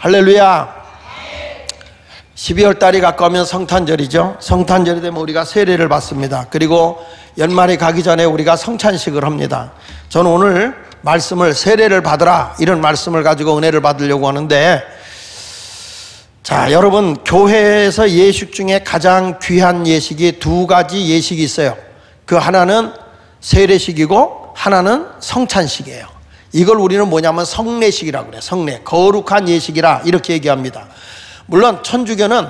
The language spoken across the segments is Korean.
할렐루야. 12월 달이 가까우면 성탄절이죠. 성탄절이 되면 우리가 세례를 받습니다. 그리고 연말이 가기 전에 우리가 성찬식을 합니다. 저는 오늘 말씀을 세례를 받으라 이런 말씀을 가지고 은혜를 받으려고 하는데, 자, 여러분, 교회에서 예식 중에 가장 귀한 예식이 두 가지 예식이 있어요. 그 하나는 세례식이고 하나는 성찬식이에요. 이걸 우리는 뭐냐면 성례식이라고 그래요. 성례, 거룩한 예식이라 이렇게 얘기합니다. 물론 천주교는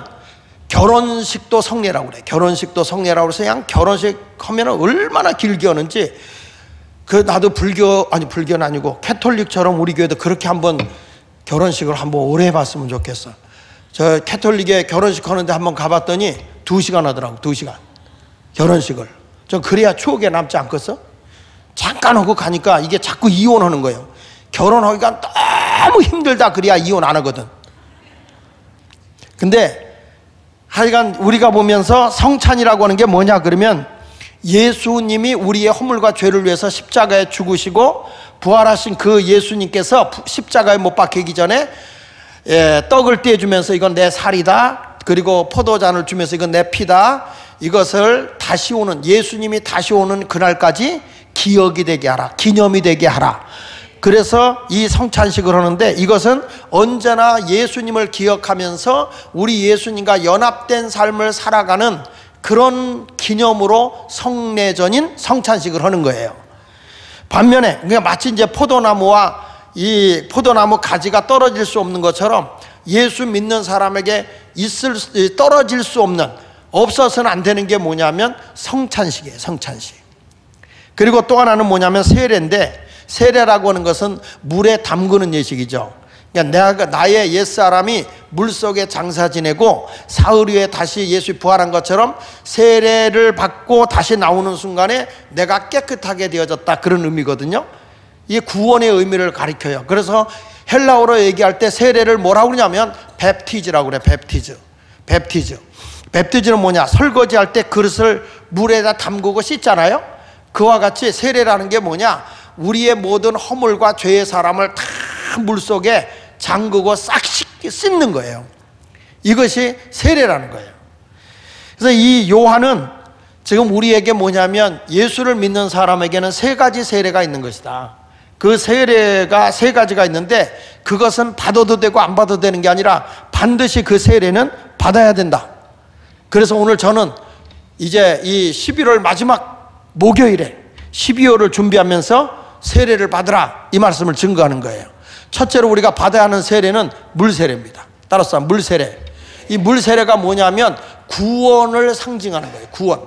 결혼식도 성례라고 그래요. 결혼식도 성례라고 해서 그냥 결혼식 하면 얼마나 길게 하는지, 나도 불교는 아니고 캐톨릭처럼 우리 교회도 그렇게 한번 결혼식을 한번 오래 해봤으면 좋겠어. 저 캐톨릭에 결혼식 하는데 한번 가봤더니 2시간 하더라고. 2시간 결혼식을. 저 그래야 추억에 남지 않겠어? 잠깐 하고 가니까 이게 자꾸 이혼하는 거예요. 결혼하기가 너무 힘들다 그래야 이혼 안 하거든. 근데 하여간 우리가 보면서 성찬이라고 하는 게 뭐냐 그러면, 예수님이 우리의 허물과 죄를 위해서 십자가에 죽으시고 부활하신 그 예수님께서 십자가에 못 박히기 전에 떡을 떼주면서 이건 내 살이다, 그리고 포도잔을 주면서 이건 내 피다, 이것을 다시 오는, 예수님이 다시 오는 그날까지 기억이 되게 하라, 기념이 되게 하라. 그래서 이 성찬식을 하는데, 이것은 언제나 예수님을 기억하면서 우리 예수님과 연합된 삶을 살아가는 그런 기념으로 성례전인 성찬식을 하는 거예요. 반면에 그러니까 마치 이제 포도나무와 이 포도나무 가지가 떨어질 수 없는 것처럼 예수 믿는 사람에게 떨어질 수 없는, 없어서는 안 되는 게 뭐냐면 성찬식이에요. 성찬식. 그리고 또 하나는 뭐냐면 세례인데, 세례라고 하는 것은 물에 담그는 예식이죠. 그러니까 나의 옛사람이 물속에 장사 지내고 사흘 후에 다시 예수 부활한 것처럼 세례를 받고 다시 나오는 순간에 내가 깨끗하게 되어졌다, 그런 의미거든요. 이게 구원의 의미를 가리켜요. 그래서 헬라어로 얘기할 때 세례를 뭐라고 그러냐면 뵙티즈라고 그래. 뵙티즈는 뭐냐, 설거지할 때 그릇을 물에다 담그고 씻잖아요. 그와 같이 세례라는 게 뭐냐, 우리의 모든 허물과 죄의 사람을 다 물속에 잠그고 싹 씻는 거예요. 이것이 세례라는 거예요. 그래서 이 요한은 지금 우리에게 뭐냐면, 예수를 믿는 사람에게는 3가지 세례가 있는 것이다. 그 세례가 3가지가 있는데, 그것은 받아도 되고 안 받아도 되는 게 아니라 반드시 그 세례는 받아야 된다. 그래서 오늘 저는 이제 이 11월 마지막 목요일에 12월을 준비하면서 세례를 받으라 이 말씀을 증거하는 거예요. 첫째로 우리가 받아야 하는 세례는 물세례입니다. 따라서 물세례. 이 물세례가 뭐냐면 구원을 상징하는 거예요. 구원.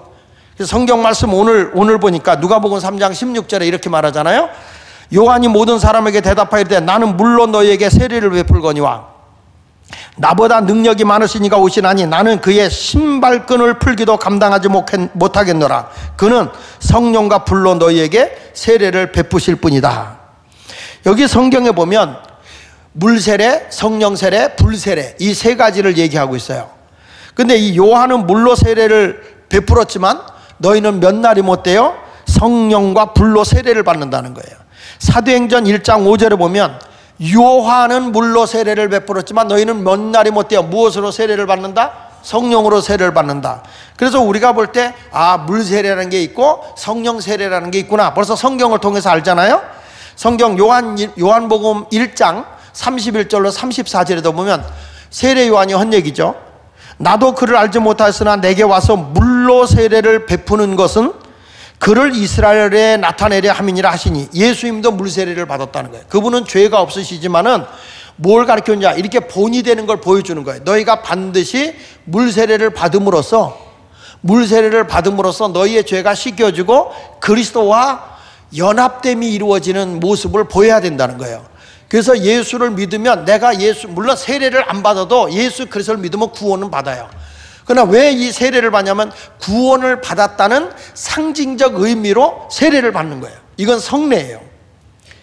그래서 성경 말씀 오늘 보니까 누가복음 3장 16절에 이렇게 말하잖아요. 요한이 모든 사람에게 대답하여 이르되 나는 물로 너희에게 세례를 베풀거니와 나보다 능력이 많으시니가 오시나니 나는 그의 신발끈을 풀기도 감당하지 못하겠노라. 그는 성령과 불로 너희에게 세례를 베푸실 뿐이다. 여기 성경에 보면 물세례, 성령세례, 불세례 이 3가지를 얘기하고 있어요. 근데 이 요한은 물로 세례를 베풀었지만 너희는 몇 날이 못 돼요? 성령과 불로 세례를 받는다는 거예요. 사도행전 1장 5절에 보면 요한은 물로 세례를 베풀었지만 너희는 몇 날이 못 돼요. 무엇으로 세례를 받는다? 성령으로 세례를 받는다. 그래서 우리가 볼 때 물세례라는 게 있고 성령 세례라는 게 있구나, 벌써 성경을 통해서 알잖아요. 성경 요한복음 1장 31절로 34절에도 보면 세례 요한이 한 얘기죠. 나도 그를 알지 못하였으나 내게 와서 물로 세례를 베푸는 것은 그를 이스라엘에 나타내려 함이니라 하시니, 예수님도 물세례를 받았다는 거예요. 그분은 죄가 없으시지만은 뭘 가르쳤냐, 이렇게 본이 되는 걸 보여주는 거예요. 너희가 반드시 물세례를 받음으로써 너희의 죄가 씻겨지고 그리스도와 연합됨이 이루어지는 모습을 보여야 된다는 거예요. 그래서 예수를 믿으면 물론 세례를 안 받아도 예수 그리스도를 믿으면 구원은 받아요. 그러나 왜 이 세례를 받냐면 구원을 받았다는 상징적 의미로 세례를 받는 거예요. 이건 성례예요.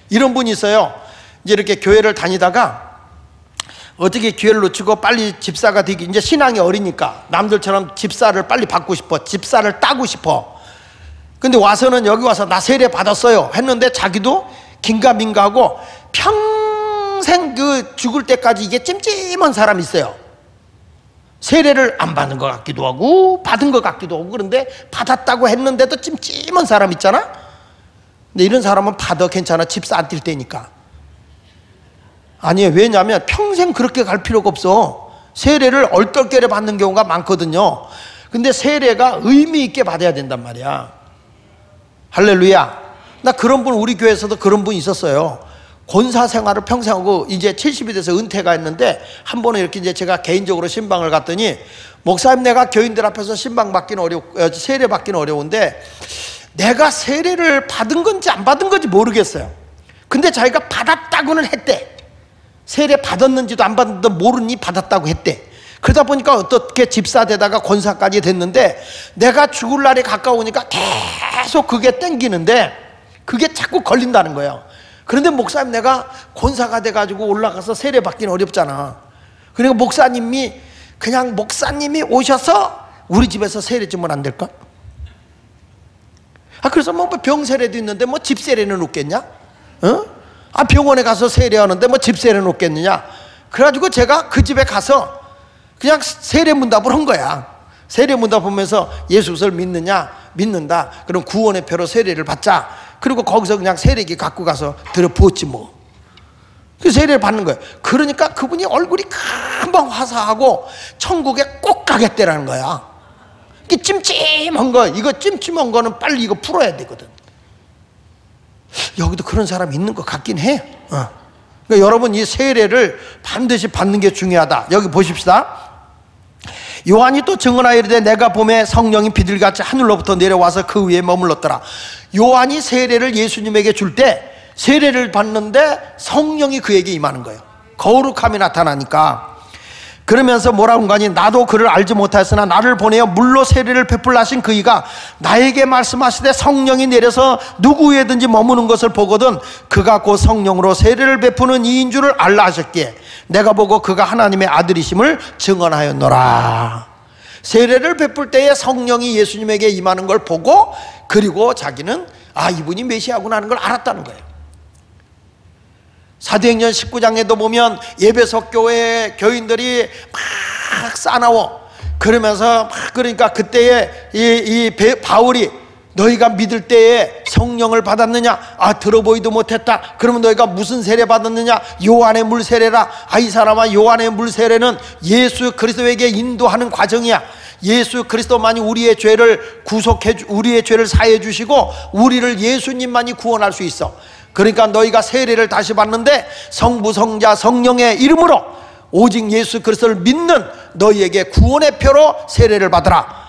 이런 분이 있어요. 이제 이렇게 교회를 다니다가 어떻게 기회를 놓치고 빨리 집사가 되기, 이제 신앙이 어리니까 남들처럼 집사를 빨리 받고 싶어, 집사를 따고 싶어. 근데 여기 와서 나 세례 받았어요 했는데 자기도 긴가민가하고 평생 평생 그 죽을 때까지 이게 찜찜한 사람이 있어요. 세례를 안 받은 것 같기도 하고 받은 것 같기도 하고, 그런데 받았다고 했는데도 찜찜한 사람 있잖아. 근데 이런 사람은 받아 괜찮아, 집사 안 뛸 때니까. 아니에요. 왜냐하면 평생 그렇게 갈 필요가 없어. 세례를 얼떨결에 받는 경우가 많거든요. 근데 세례가 의미 있게 받아야 된단 말이야. 할렐루야. 나 그런 분, 우리 교회에서도 그런 분 있었어요. 권사 생활을 평생 하고 이제 70이 돼서 은퇴가 했는데, 한 번은 이렇게 이제 제가 개인적으로 신방을 갔더니, 목사님 내가 교인들 앞에서 신방 받기는 세례 받기는 어려운데 내가 세례를 받은 건지 안 받은 건지 모르겠어요. 근데 자기가 받았다고는 했대. 세례 받았는지도 안 받았는지도 모르니 받았다고 했대. 그러다 보니까 어떻게 집사 되다가 권사까지 됐는데, 내가 죽을 날이 가까우니까 계속 그게 땡기는데 그게 자꾸 걸린다는 거예요. 그런데 목사님 내가 권사가 돼가지고 올라가서 세례 받기는 어렵잖아. 그러니까 목사님이 오셔서 우리 집에서 세례 주면 안 될까? 그래서 뭐 병세례도 있는데 뭐 집세례는 없겠냐? 병원에 가서 세례하는데 뭐 집세례는 없겠느냐? 그래가지고 제가 그 집에 가서 그냥 세례 문답을 한 거야. 세례 문답 보면서 예수를 믿느냐? 믿는다. 그럼 구원의 표로 세례를 받자. 그리고 거기서 그냥 세례기 갖고 가서 들어 부었지 뭐. 그 세례를 받는 거예요. 그러니까 그분이 얼굴이 금방 화사하고 천국에 꼭 가겠대라는 거야. 이게 찜찜한 거, 이거 찜찜한 거는 빨리 이거 풀어야 되거든. 여기도 그런 사람이 있는 것 같긴 해. 그러니까 여러분 이 세례를 반드시 받는 게 중요하다. 여기 보십시다. 요한이 또 증언하여 이르되 내가 봄에 성령이 비둘기같이 하늘로부터 내려와서 그 위에 머물렀더라. 요한이 세례를 예수님에게 줄 때 세례를 받는데 성령이 그에게 임하는 거예요. 거룩함이 나타나니까. 그러면서 뭐라고 하니, 나도 그를 알지 못하였으나 나를 보내어 물로 세례를 베풀라 하신 그이가 나에게 말씀하시되 성령이 내려서 누구 위에든지 머무는 것을 보거든 그가 곧 성령으로 세례를 베푸는 이인 줄을 알라 하셨기에 내가 보고 그가 하나님의 아들이심을 증언하였노라. 세례를 베풀 때에 성령이 예수님에게 임하는 걸 보고, 그리고 자기는 이분이 메시아구나 하는 걸 알았다는 거예요. 사도행전 19장에도 보면 예배석 교회 교인들이 막 싸나워. 그러면서 그러니까 그때에 바울이 너희가 믿을 때에 성령을 받았느냐? 들어보지도 못했다. 그러면 너희가 무슨 세례 받았느냐? 요한의 물 세례라. 이 사람아, 요한의 물 세례는 예수 그리스도에게 인도하는 과정이야. 예수 그리스도만이 우리의 죄를 우리의 죄를 사해 주시고 우리를 예수님만이 구원할 수 있어. 그러니까 너희가 세례를 다시 받는데 성부 성자 성령의 이름으로 오직 예수 그리스도를 믿는 너희에게 구원의 표로 세례를 받으라.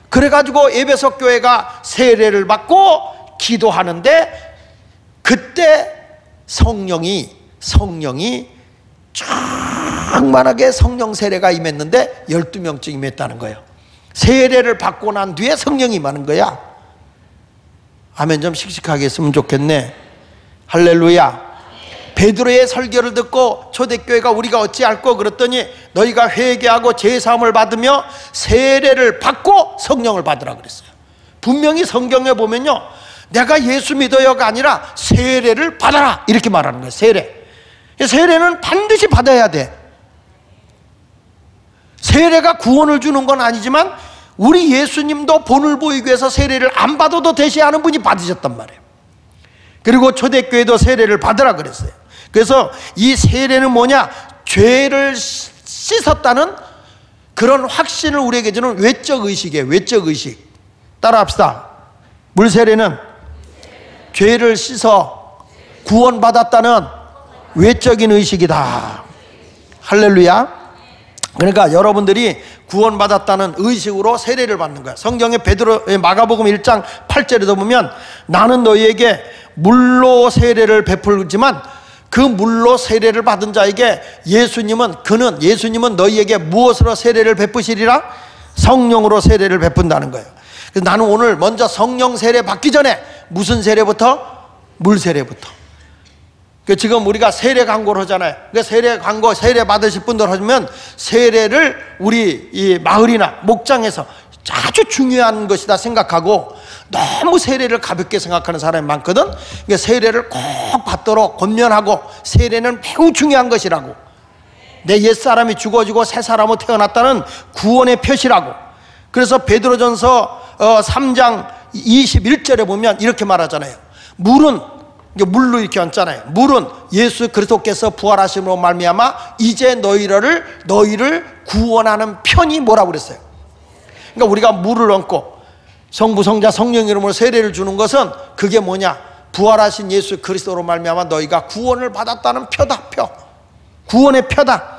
그래가지고 에베소 교회가 세례를 받고 기도하는데, 그때 성령이 충만하게 성령 세례가 임했는데 12명쯤 임했다는 거예요. 세례를 받고 난 뒤에 성령이 임하는 거야. 아멘. 좀 씩씩하게 했으면 좋겠네. 할렐루야. 베드로의 설교를 듣고 초대교회가 우리가 어찌할꼬 그랬더니 너희가 회개하고 제사함을 받으며 세례를 받고 성령을 받으라 그랬어요. 분명히 성경에 보면요, 내가 예수 믿어요가 아니라 세례를 받아라 이렇게 말하는 거예요. 세례는 반드시 받아야 돼. 세례가 구원을 주는 건 아니지만 우리 예수님도 본을 보이기 위해서 세례를 안 받아도 되시하는 분이 받으셨단 말이에요. 그리고 초대교회도 세례를 받으라 그랬어요. 그래서 이 세례는 뭐냐? 죄를 씻었다는 그런 확신을 우리에게 주는 외적 의식이에요. 외적 의식. 따라합시다. 물세례는 죄를 씻어 구원받았다는 외적인 의식이다. 할렐루야. 그러니까 여러분들이 구원받았다는 의식으로 세례를 받는 거야. 성경의 마가복음 1장 8절에도 보면 나는 너희에게 물로 세례를 베풀지만 그 물로 세례를 받은 자에게 예수님은 너희에게 무엇으로 세례를 베푸시리라? 성령으로 세례를 베푼다는 거예요. 그래서 나는 오늘 먼저 성령 세례 받기 전에 무슨 세례부터? 물 세례부터. 지금 우리가 세례 광고를 하잖아요. 세례 광고, 세례 받으실 분들 하면 세례를 우리 이 마을이나 목장에서 아주 중요한 것이다 생각하고 너무 세례를 가볍게 생각하는 사람이 많거든. 그러니까 세례를 꼭 받도록 권면하고, 세례는 매우 중요한 것이라고. 내 옛사람이 죽어지고 새 사람으로 태어났다는 구원의 표시라고. 그래서 베드로전서 3장 21절에 보면 이렇게 말하잖아요. 물은, 물로 이렇게 얹잖아요. 물은 예수 그리스도께서 부활하심으로 말미암아 이제 너희를 구원하는 편이 뭐라고 그랬어요. 그러니까 우리가 물을 얹고 성부 성자 성령 이름으로 세례를 주는 것은 그게 뭐냐, 부활하신 예수 그리스도로 말미암아 너희가 구원을 받았다는 표다. 표, 구원의 표다.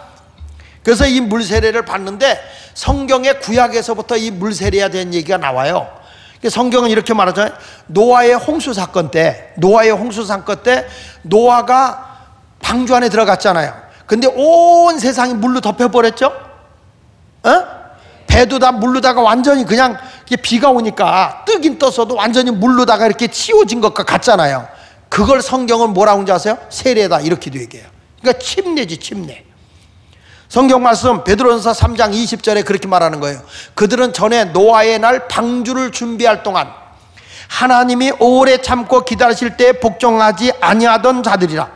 그래서 이 물세례를 받는데 성경의 구약에서부터 이 물세례에 대한 얘기가 나와요. 성경은 이렇게 말하잖아요. 노아의 홍수 사건 때 노아가 방주 안에 들어갔잖아요. 근데 온 세상이 물로 덮여버렸죠. 배도 다 물로다가 완전히 그냥 비가 오니까 뜨긴 떴어도 완전히 물로다가 이렇게 치워진 것과 같잖아요. 그걸 성경은 뭐라고 하는지 아세요? 세례다, 이렇게도 얘기해요. 그러니까 침례지, 침례. 성경 말씀 베드로전서 3장 20절에 그렇게 말하는 거예요. 그들은 전에 노아의 날 방주를 준비할 동안 하나님이 오래 참고 기다리실 때 복종하지 아니하던 자들이라.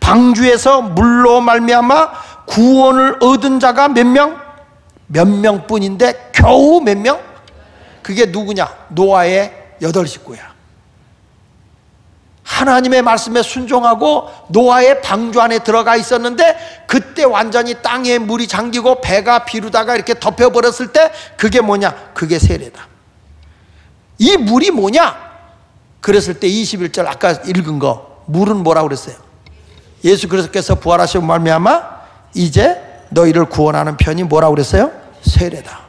방주에서 물로 말미암아 구원을 얻은 자가 몇 명? 몇 명뿐인데 겨우 몇 명? 그게 누구냐? 노아의 8식구야. 하나님의 말씀에 순종하고 노아의 방주 안에 들어가 있었는데 그때 완전히 땅에 물이 잠기고 배가 비루다가 이렇게 덮여버렸을 때 그게 뭐냐? 그게 세례다. 이 물이 뭐냐? 그랬을 때 21절 아까 읽은 거, 물은 뭐라고 그랬어요? 예수 그리스도께서 부활하시고 말미암아 이제 너희를 구원하는 편이 뭐라고 그랬어요? 세례다.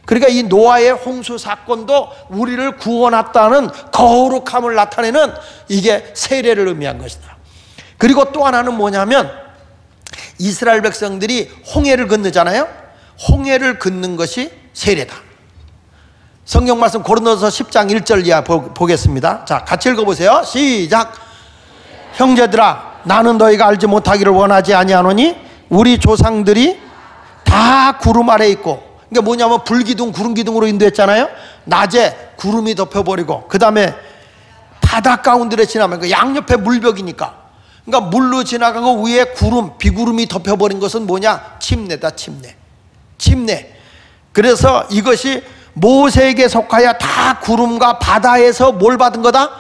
그러니까 이 노아의 홍수 사건도 우리를 구원했다는 거룩함을 나타내는 이게 세례를 의미한 것이다. 그리고 또 하나는 뭐냐면 이스라엘 백성들이 홍해를 건너잖아요. 홍해를 걷는 것이 세례다. 성경 말씀 고린도서 10장 1절 이하 보겠습니다. 자, 같이 읽어보세요. 시작. 형제들아, 나는 너희가 알지 못하기를 원하지 아니하노니 우리 조상들이 다 구름 아래 있고, 그러니까 뭐냐면 불기둥 구름기둥으로 인도했잖아요. 낮에 구름이 덮여버리고 그 다음에 바다 가운데를 지나면 그 양옆에 물벽이니까, 그러니까 물로 지나가고 위에 구름 비구름이 덮여버린 것은 뭐냐? 침례다. 침례. 그래서 이것이 모세에게 속하여 다 구름과 바다에서 뭘 받은 거다?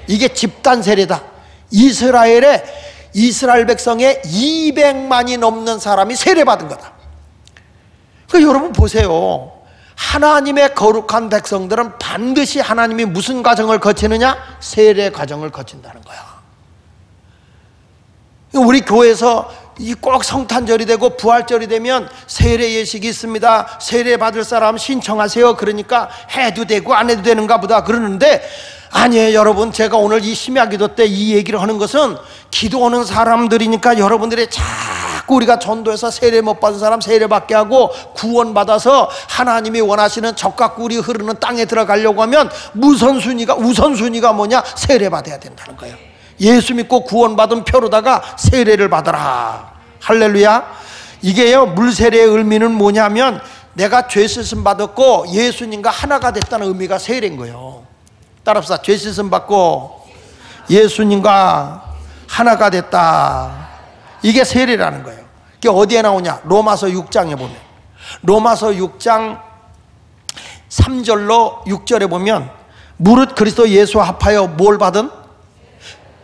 이게 집단 세례다. 이스라엘 백성의 200만이 넘는 사람이 세례받은 거다. 그러니까 여러분 보세요. 하나님의 거룩한 백성들은 반드시 하나님이 무슨 과정을 거치느냐? 세례 과정을 거친다는 거야. 우리 교회에서 꼭 성탄절이 되고 부활절이 되면 세례 예식이 있습니다. 세례 받을 사람 신청하세요. 그러니까 해도 되고 안 해도 되는가 보다 그러는데, 아니에요 여러분. 제가 오늘 이 심야기도 때 이 얘기를 하는 것은 기도하는 사람들이니까 여러분들이 자꾸 우리가 전도해서 세례 못 받은 사람 세례 받게 하고 구원받아서 하나님이 원하시는 적과 꿀이 흐르는 땅에 들어가려고 하면 우선순위가 뭐냐? 세례 받아야 된다는 거예요. 예수 믿고 구원받은 표로다가 세례를 받아라. 할렐루야. 이게요, 물세례의 의미는 뭐냐면 내가 죄 씻음 받았고 예수님과 하나가 됐다는 의미가 세례인 거예요. 따라합시다. 죄 씻음 받고 예수님과 하나가 됐다. 이게 세례라는 거예요. 이게 어디에 나오냐? 로마서 6장에 보면, 로마서 6장 3절로 6절에 보면 무릇 그리스도 예수 합하여 뭘 받은?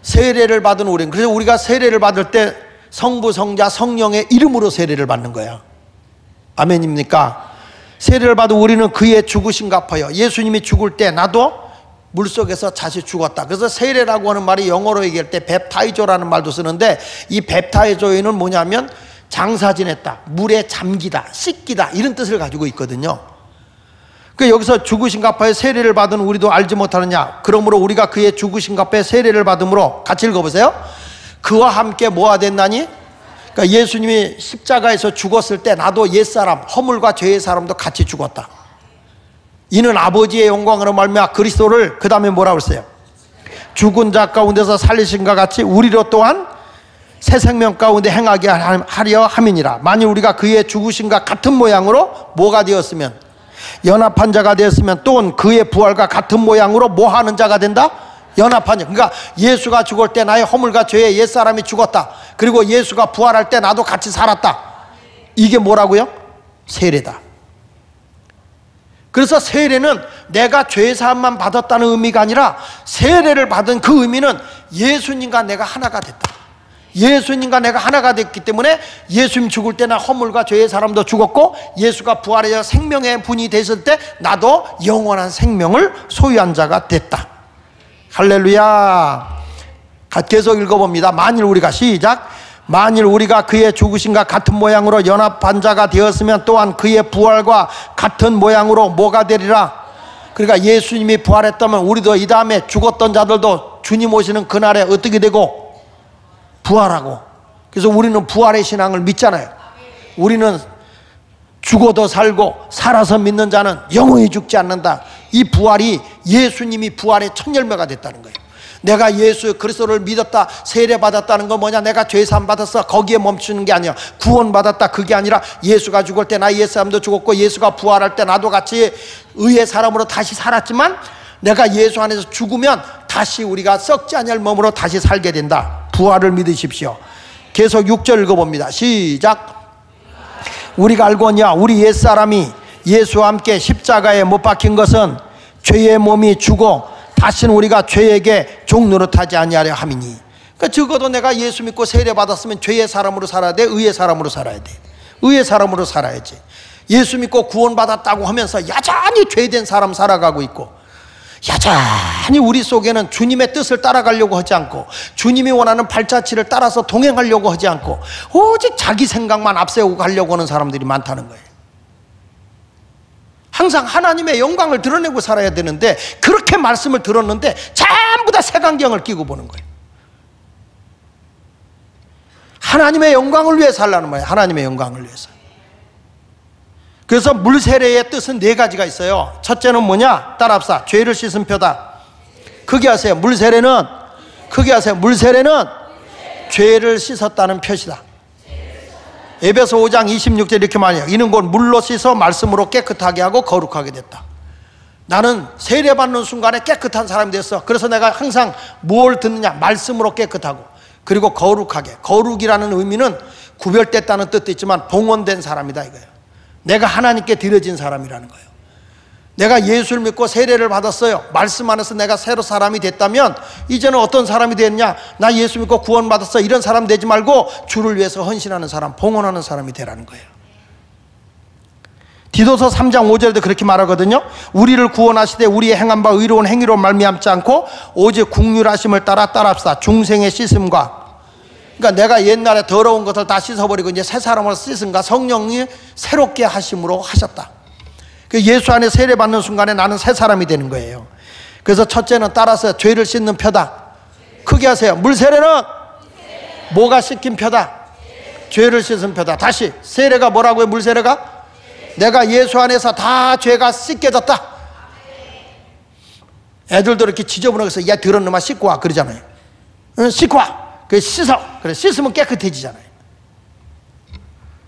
세례를 받은 우리는, 그래서 우리가 세례를 받을 때 성부 성자 성령의 이름으로 세례를 받는 거야. 아멘입니까? 세례를 받은 우리는 그의 죽으신 갚아요. 예수님이 죽을 때 나도 물속에서 다시 죽었다. 그래서 세례라고 하는 말이 영어로 얘기할 때 뱁타이조라는 말도 쓰는데, 이 뱁타이조에는 뭐냐면 장사 지냈다, 물에 잠기다, 씻기다, 이런 뜻을 가지고 있거든요. 그 여기서 죽으신 갚아에 세례를 받은 우리도 알지 못하느냐? 그러므로 우리가 그의 죽으신 갚아에 세례를 받음으로, 같이 읽어보세요. 그와 함께 뭐가 됐나니? 그러니까 예수님이 십자가에서 죽었을 때 나도 옛사람, 허물과 죄의 사람도 같이 죽었다. 이는 아버지의 영광으로 말미암아 그리스도를, 그 다음에 뭐라고 했어요? 죽은 자 가운데서 살리신과 같이 우리로 또한 새 생명 가운데 행하게 하려 함이니라. 만일 우리가 그의 죽으신과 같은 모양으로 뭐가 되었으면, 연합한 자가 되었으면 또한 그의 부활과 같은 모양으로 뭐 하는 자가 된다? 연합한 자. 그러니까 예수가 죽을 때 나의 허물과 죄에 옛사람이 죽었다. 그리고 예수가 부활할 때 나도 같이 살았다. 이게 뭐라고요? 세례다. 그래서 세례는 내가 죄사함만 받았다는 의미가 아니라 세례를 받은 그 의미는 예수님과 내가 하나가 됐다. 예수님과 내가 하나가 됐기 때문에 예수님 죽을 때나 허물과 죄의 사람도 죽었고 예수가 부활하여 생명의 분이 됐을 때 나도 영원한 생명을 소유한 자가 됐다. 할렐루야. 계속 읽어봅니다. 만일 우리가 시작. 만일 우리가 그의 죽으심과 같은 모양으로 연합한 자가 되었으면 또한 그의 부활과 같은 모양으로 뭐가 되리라. 그러니까 예수님이 부활했다면 우리도 이 다음에 죽었던 자들도 주님 오시는 그날에 어떻게 되고 부활하고. 그래서 우리는 부활의 신앙을 믿잖아요. 우리는 죽어도 살고 살아서 믿는 자는 영원히 죽지 않는다. 이 부활이 예수님이 부활의 첫 열매가 됐다는 거예요. 내가 예수 그리스도를 믿었다, 세례받았다는 건 뭐냐? 내가 죄사함 받았어. 거기에 멈추는 게 아니야. 구원받았다. 그게 아니라 예수가 죽을 때 나 옛사람도 죽었고 예수가 부활할 때 나도 같이 의의 사람으로 다시 살았지만 내가 예수 안에서 죽으면 다시 우리가 썩지 아니할 몸으로 다시 살게 된다. 부활을 믿으십시오. 계속 6절 읽어봅니다. 시작. 우리가 알거냐 우리 옛사람이 예수와 함께 십자가에 못 박힌 것은 죄의 몸이 죽어 다시는 우리가 죄에게 종노릇하지 아니하려 함이니. 그러니까 적어도 내가 예수 믿고 세례 받았으면 죄의 사람으로 살아야 돼, 의의 사람으로 살아야 돼. 의의 사람으로 살아야지. 예수 믿고 구원받았다고 하면서 여전히 죄된 사람 살아가고 있고 여전히 우리 속에는 주님의 뜻을 따라가려고 하지 않고 주님이 원하는 발자취를 따라서 동행하려고 하지 않고 오직 자기 생각만 앞세우고 가려고 하는 사람들이 많다는 거예요. 항상 하나님의 영광을 드러내고 살아야 되는데 그렇게 말씀을 들었는데 전부 다 색안경을 끼고 보는 거예요. 하나님의 영광을 위해 살라는 거예요. 하나님의 영광을 위해서. 그래서 물세례의 뜻은 4가지가 있어요. 첫째는 뭐냐? 따라합시다. 죄를 씻은 표다. 크게 하세요. 물세례는 크게 하세요. 물세례는 죄를 씻었다는 표시다. 에베소 5장 26절 이렇게 말해요. 이는 곧 물로 씻어 말씀으로 깨끗하게 하고 거룩하게 됐다. 나는 세례받는 순간에 깨끗한 사람이 됐어. 그래서 내가 항상 뭘 듣느냐? 말씀으로 깨끗하고 그리고 거룩하게. 거룩이라는 의미는 구별됐다는 뜻도 있지만 봉헌된 사람이다 이거예요. 내가 하나님께 드려진 사람이라는 거예요. 내가 예수를 믿고 세례를 받았어요. 말씀 안에서 내가 새로 사람이 됐다면 이제는 어떤 사람이 됐냐? 나 예수 믿고 구원받았어. 이런 사람 되지 말고 주를 위해서 헌신하는 사람, 봉헌하는 사람이 되라는 거예요. 디도서 3장 5절에도 그렇게 말하거든요. 우리를 구원하시되 우리의 행한 바 의로운 행위로 말미암지 않고 오직 긍휼하심을 따라합시다. 중생의 씻음과 그러니까 내가 옛날에 더러운 것을 다 씻어버리고 이제 새 사람으로 씻은가 성령이 새롭게 하심으로 하셨다. 예수 안에 세례받는 순간에 나는 새 사람이 되는 거예요. 그래서 첫째는 따라서 죄를 씻는 표다. 크게 하세요. 물세례는 뭐가 씻긴 표다? 죄를 씻은 표다. 다시 세례가 뭐라고요? 물세례가? 내가 예수 안에서 다 죄가 씻겨졌다. 애들도 이렇게 지저분하게 얘 더러운 놈아 씻고 와 그러잖아요. 응, 씻고 와. 그래 씻어. 그래 씻으면 깨끗해지잖아요.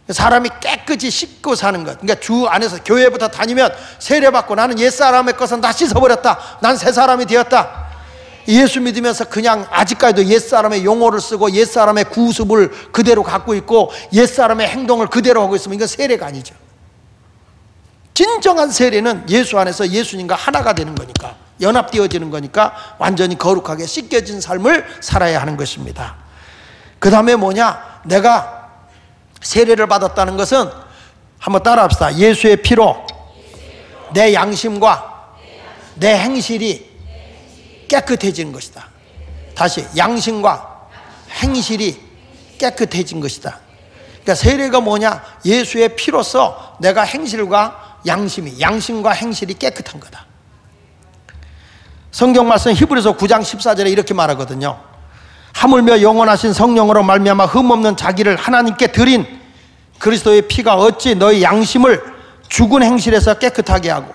사람이 깨끗이 씻고 사는 것. 그러니까 주 안에서 교회부터 다니면 세례받고 나는 옛사람의 것은 다 씻어버렸다. 난 새 사람이 되었다. 예수 믿으면서 그냥 아직까지도 옛사람의 용어를 쓰고 옛사람의 구습을 그대로 갖고 있고 옛사람의 행동을 그대로 하고 있으면 이건 세례가 아니죠. 진정한 세례는 예수 안에서 예수님과 하나가 되는 거니까 연합되어지는 거니까 완전히 거룩하게 씻겨진 삶을 살아야 하는 것입니다. 그 다음에 뭐냐? 내가 세례를 받았다는 것은 한번 따라합시다. 예수의 피로 내 양심과 내 행실이 깨끗해지는 것이다. 다시 양심과 행실이 깨끗해진 것이다. 그러니까 세례가 뭐냐? 예수의 피로서 내가 행실과 양심과 행실이 깨끗한 거다. 성경 말씀 히브리서 9장 14절에 이렇게 말하거든요. 하물며 영원하신 성령으로 말미암아 흠없는 자기를 하나님께 드린 그리스도의 피가 어찌 너희 양심을 죽은 행실에서 깨끗하게 하고.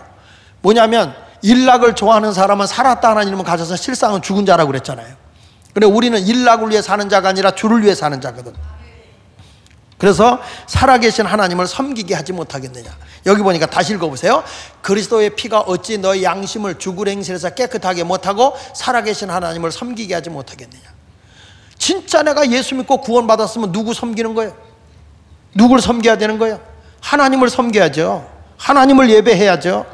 뭐냐면 일락을 좋아하는 사람은 살았다 하는 이름을 가져서 실상은 죽은 자라고 그랬잖아요. 근데 우리는 일락을 위해 사는 자가 아니라 주를 위해 사는 자거든. 그래서 살아계신 하나님을 섬기게 하지 못하겠느냐. 여기 보니까 다시 읽어보세요. 그리스도의 피가 어찌 너의 양심을 죽을 행실에서 깨끗하게 못하고 살아계신 하나님을 섬기게 하지 못하겠느냐. 진짜 내가 예수 믿고 구원받았으면 누구 섬기는 거예요? 누굴 섬겨야 되는 거예요? 하나님을 섬겨야죠. 하나님을 예배해야죠.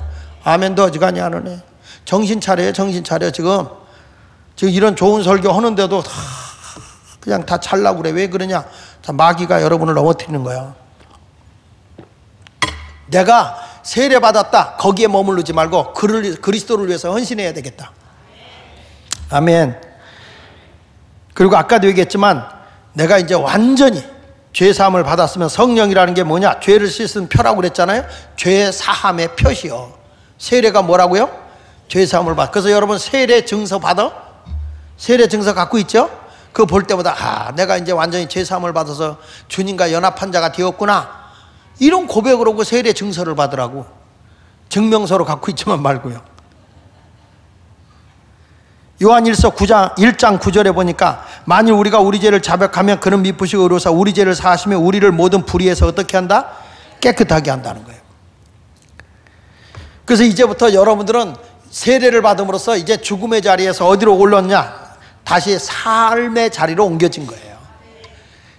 아멘도 어지간히 하느네. 정신 차려요. 정신 차려. 지금 이런 좋은 설교 하는데도 그냥 다 잘라고 그래. 왜 그러냐? 마귀가 여러분을 넘어뜨리는 거야. 내가 세례받았다, 거기에 머무르지 말고 그리스도를 위해서 헌신해야 되겠다. 아멘. 그리고 아까도 얘기했지만 내가 이제 완전히 죄사함을 받았으면 성령이라는 게 뭐냐? 죄를 씻은 표라고 그랬잖아요. 죄 사함의 표시요. 세례가 뭐라고요? 죄사함을 받아. 그래서 여러분 세례 증서 받아? 세례 증서 갖고 있죠? 그거 볼 때마다 내가 이제 완전히 죄사함을 받아서 주님과 연합한 자가 되었구나, 이런 고백을 하고 세례 증서를 받으라고. 증명서로 갖고 있지만 말고요. 요한일서 1장 9절에 보니까 만일 우리가 우리 죄를 자백하면 그는 미쁘시고 의로우사 우리 죄를 사하시며 우리를 모든 불의에서 어떻게 한다? 깨끗하게 한다는 거예요. 그래서 이제부터 여러분들은 세례를 받음으로써 이제 죽음의 자리에서 어디로 올랐냐? 다시 삶의 자리로 옮겨진 거예요.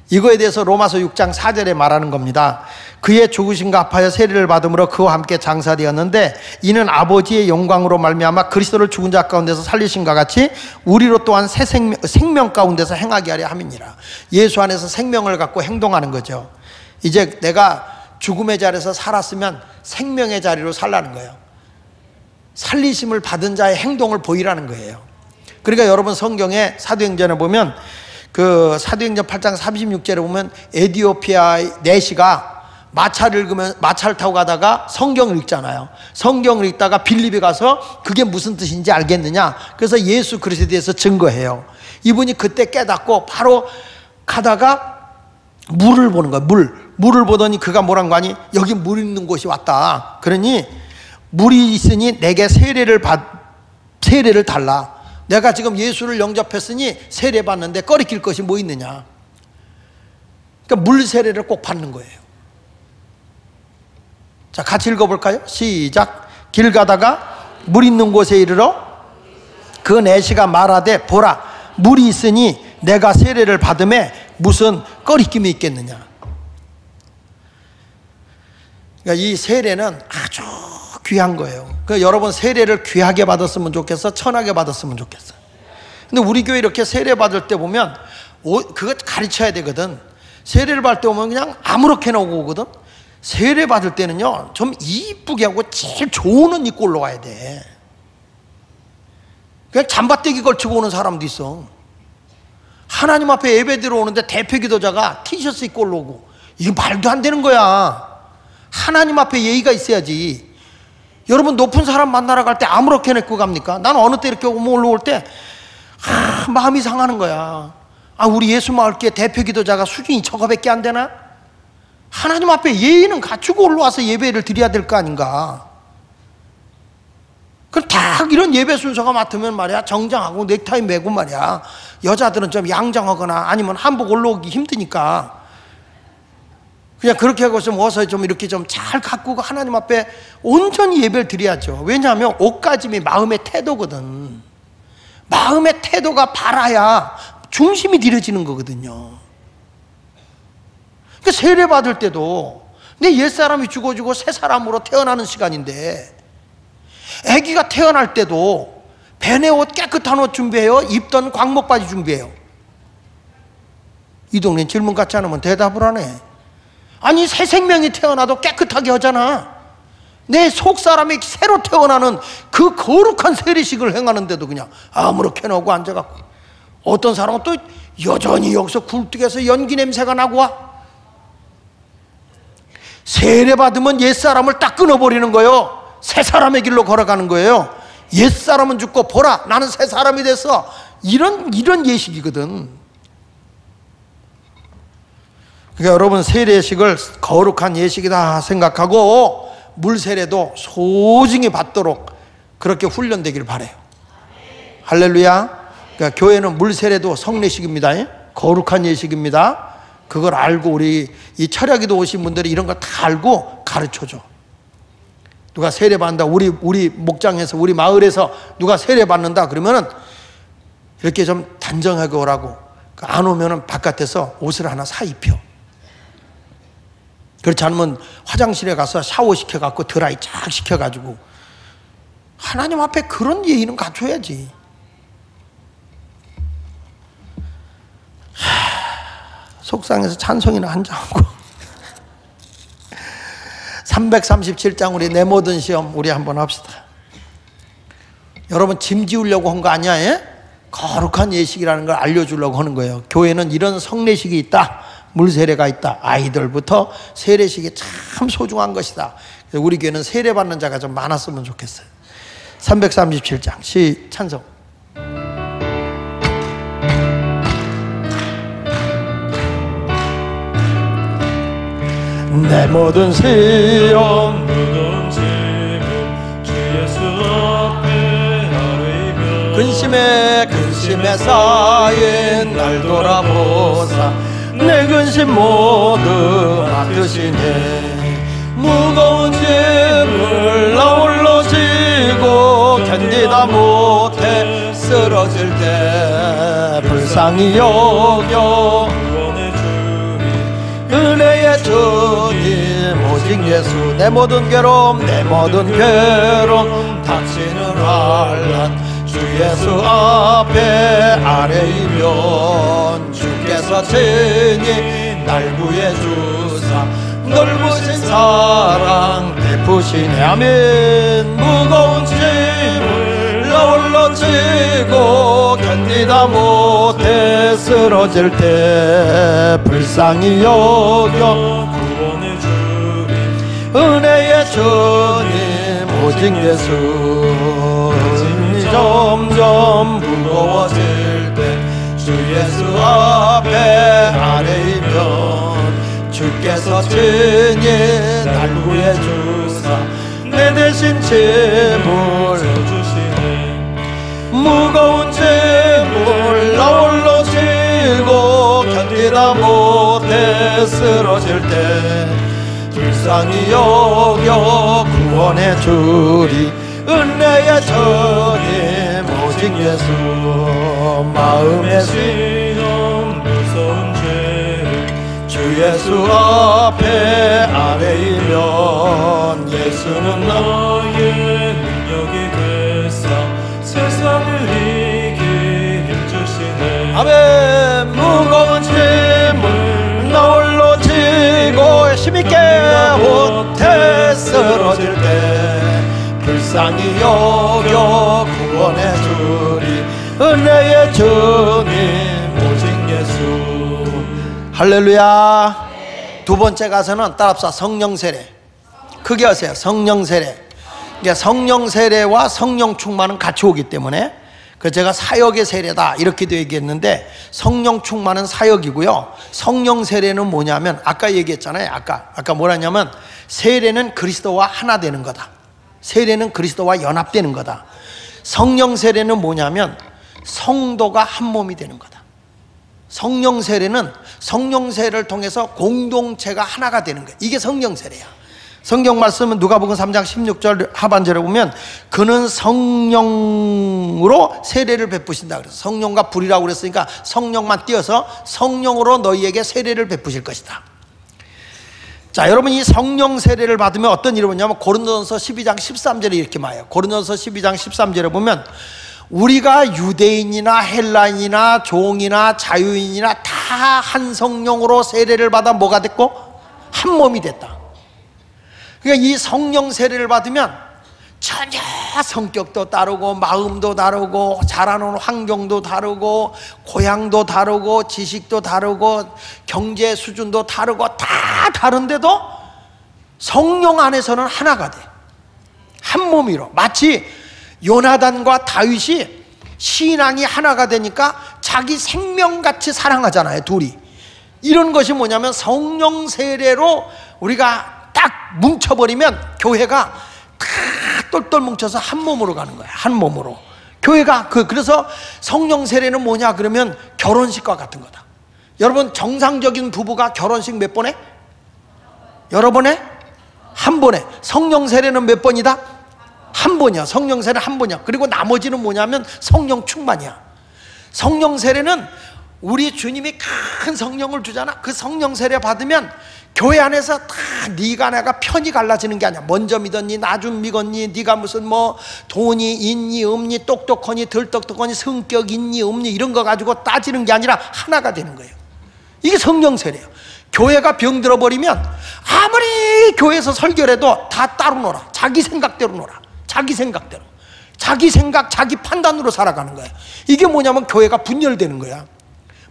이거에 대해서 로마서 6장 4절에 말하는 겁니다. 그의 죽으심과 합하여 세례를 받음으로 그와 함께 장사되었는데 이는 아버지의 영광으로 말미암아 그리스도를 죽은 자 가운데서 살리신과 같이 우리로 또한 새 생명 가운데서 행하게 하려 함이니라. 예수 안에서 생명을 갖고 행동하는 거죠. 이제 내가 죽음의 자리에서 살았으면 생명의 자리로 살라는 거예요. 살리심을 받은 자의 행동을 보이라는 거예요. 그러니까 여러분 성경에 사도행전에 보면 그 사도행전 8장 36절에 보면 에디오피아의 내시가 마차를 타고 가다가 성경을 읽잖아요. 성경을 읽다가 빌립에 가서 그게 무슨 뜻인지 알겠느냐. 그래서 예수 그리스도에 대해서 증거해요. 이분이 그때 깨닫고 바로 가다가 물을 보는 거예요. 물을 보더니 그가 뭐란 거 아니? 여기 물 있는 곳이 왔다. 그러니 물이 있으니 내게 세례를 달라. 내가 지금 예수를 영접했으니 세례 받는데 꺼리낄 것이 뭐 있느냐. 그러니까 물 세례를 꼭 받는 거예요. 자, 같이 읽어볼까요? 시작. 길 가다가 물 있는 곳에 이르러 그 내시가 말하되 보라 물이 있으니 내가 세례를 받음에 무슨 꺼리낌이 있겠느냐. 그러니까 이 세례는 아주 귀한 거예요. 그러니까 여러분 세례를 귀하게 받았으면 좋겠어? 천하게 받았으면 좋겠어? 근데 우리 교회 이렇게 세례 받을 때 보면 그거 가르쳐야 되거든. 세례를 받을 때 보면 그냥 아무렇게나 오거든. 세례 받을 때는요 좀 이쁘게 하고 제일 좋은 옷 입고 올라와야 돼. 그냥 잠바떼기 걸치고 오는 사람도 있어. 하나님 앞에 예배 들어오는데 대표 기도자가 티셔츠 입고 올라오고, 이게 말도 안 되는 거야. 하나님 앞에 예의가 있어야지. 여러분 높은 사람 만나러 갈 때 아무렇게나 입고 갑니까? 나는 어느 때 이렇게 올라올 때 마음이 상하는 거야. 우리 예수 마을교회 대표 기도자가 수준이 저거밖에 안 되나? 하나님 앞에 예의는 갖추고 올라와서 예배를 드려야 될 거 아닌가. 그럼 딱 이런 예배 순서가 맡으면 말이야 정장하고 넥타이 매고 말이야 여자들은 좀 양장하거나 아니면 한복 올라오기 힘드니까 그냥 그렇게 하고 좀 어서 좀 이렇게 좀 잘 가꾸고 하나님 앞에 온전히 예배를 드려야죠. 왜냐하면 옷가짐이 마음의 태도거든. 마음의 태도가 바라야 중심이 들여지는 거거든요. 그러니까 세례 받을 때도 내 옛사람이 죽어지고 새 사람으로 태어나는 시간인데, 아기가 태어날 때도 배내 옷 깨끗한 옷 준비해요? 입던 광목바지 준비해요? 이 동네 질문 같지 않으면 대답을 하네. 아니 새 생명이 태어나도 깨끗하게 하잖아. 내 속사람이 새로 태어나는 그 거룩한 세례식을 행하는데도 그냥 아무렇게나 오고 앉아갖고, 어떤 사람은 또 여전히 여기서 굴뚝에서 연기 냄새가 나고 와. 세례 받으면 옛사람을 딱 끊어버리는 거예요. 새 사람의 길로 걸어가는 거예요. 옛사람은 죽고 보라 나는 새 사람이 됐어. 이런 예식이거든. 그러니까 여러분 세례식을 거룩한 예식이다 생각하고 물세례도 소중히 받도록 그렇게 훈련되길 바라요. 할렐루야. 그러니까 교회는 물세례도 성례식입니다. 거룩한 예식입니다. 그걸 알고 우리 이 철야기도 오신 분들이 이런 거 다 알고 가르쳐줘. 누가 세례받는다, 우리 목장에서, 우리 마을에서 누가 세례받는다 그러면은 이렇게 좀 단정하게 오라고. 안 오면은 바깥에서 옷을 하나 사 입혀. 그렇지 않으면 화장실에 가서 샤워 시켜갖고 드라이 쫙 시켜가지고. 하나님 앞에 그런 예의는 갖춰야지. 속상해서 찬송이나 한장 하고. 337장 우리 내 모든 시험 우리 한번 합시다. 여러분 짐 지우려고 한 거 아니야? 예? 거룩한 예식이라는 걸 알려주려고 하는 거예요. 교회는 이런 성례식이 있다, 물세례가 있다. 아이들부터 세례식이 참 소중한 것이다. 그래서 우리 교회는 세례받는 자가 좀 많았으면 좋겠어요. 337장 찬송. 내 모든 시험 무거운 짐을 주 예수 앞에 아뢰며 근심에 쌓인 날 돌아보사 내 근심 모두 맡으시네. 무거운 짐을 나 홀로 지고 견디다 못해 쓰러질 때 불쌍히 여겨 구원의 주님 은혜의 주님 오직 예수. 내 모든 괴로움 닥치는 환난 주 예수 앞에 아뢰이면 주께서 친히 날 구해주사 넓으신 사랑 베푸시네. 아멘. 무거운 짐을 나 홀로 지고 견디다 못해 쓰러질 때 불쌍히 여겨 구원의 주님 은혜의 주님 오직 예수. 점점 무거워질 때 주 예수 앞에 아뢰이면 주께서 친히 날 구해주사 내 대신 짐을 주시네. 무거운 짐을 나 홀로 지고 견디다 못해 쓰러질 때 불쌍히 여겨 구원해 주리. 은혜의 주님 오직 예수. 마음의 시험 무서운 죄를 주 예수 앞에 아뢰이면 예수는 너의 능력이 되사 세상을 이기 힘주시네. 아멘. 무거운 짐을 나 홀로 지고 힘있게 못해 쓰러질 때 불쌍히 여겨 구원해 주리. 은혜의 주님 오직 예수. 할렐루야. 두 번째 가서는 따라합시다. 성령 세례. 크게 하세요. 성령 세례. 그러니까 성령 세례와 성령 충만은 같이 오기 때문에 그래서 제가 사역의 세례다 이렇게도 얘기했는데 성령 충만은 사역이고요. 성령 세례는 뭐냐면 아까 얘기했잖아요. 아까 뭐라냐면 세례는 그리스도와 하나 되는 거다. 세례는 그리스도와 연합되는 거다. 성령 세례는 뭐냐면 성도가 한 몸이 되는 거다. 성령 세례는 성령 세례를 통해서 공동체가 하나가 되는 거야. 이게 성령 세례야. 성경 말씀은 누가복음 3장 16절 하반절에 보면 그는 성령으로 세례를 베푸신다 그래서 성령과 불이라고 그랬으니까 성령만 띄어서 성령으로 너희에게 세례를 베푸실 것이다. 자, 여러분 이 성령 세례를 받으면 어떤 일이 오냐면 고린도전서 12장 13절에 이렇게 말해요. 고린도전서 12장 13절에 보면 우리가 유대인이나 헬라인이나 종이나 자유인이나 다 한 성령으로 세례를 받아 뭐가 됐고? 한 몸이 됐다. 그러니까 이 성령 세례를 받으면 전혀 성격도 다르고 마음도 다르고 자라는 환경도 다르고 고향도 다르고 지식도 다르고 경제 수준도 다르고 다 다른데도 성령 안에서는 하나가 돼. 한 몸이로. 마치 요나단과 다윗이 신앙이 하나가 되니까 자기 생명같이 사랑하잖아요, 둘이. 이런 것이 뭐냐면 성령 세례로 우리가 딱 뭉쳐버리면 교회가 다 똘똘 뭉쳐서 한 몸으로 가는 거야. 한 몸으로. 교회가 그래서 성령 세례는 뭐냐 그러면 결혼식과 같은 거다. 여러분 정상적인 부부가 결혼식 몇 번 해? 여러 번 해? 한 번 해. 성령 세례는 몇 번이다? 한 번이야. 성령 세례는 한 번이야. 그리고 나머지는 뭐냐면 성령 충만이야. 성령 세례는 우리 주님이 큰 성령을 주잖아. 그 성령 세례 받으면 교회 안에서 다 네가 내가 편이 갈라지는 게 아니야. 먼저 믿었니, 나 좀 믿었니, 네가 무슨 뭐 돈이 있니 없니, 똑똑하니 덜 똑똑하니, 성격 있니 없니, 이런 거 가지고 따지는 게 아니라 하나가 되는 거예요. 이게 성령 세례예요. 교회가 병들어 버리면 아무리 교회에서 설교를 해도 다 따로 놀아. 자기 생각대로 놀아. 자기 생각대로, 자기 생각, 자기 판단으로 살아가는 거야. 이게 뭐냐면 교회가 분열되는 거야.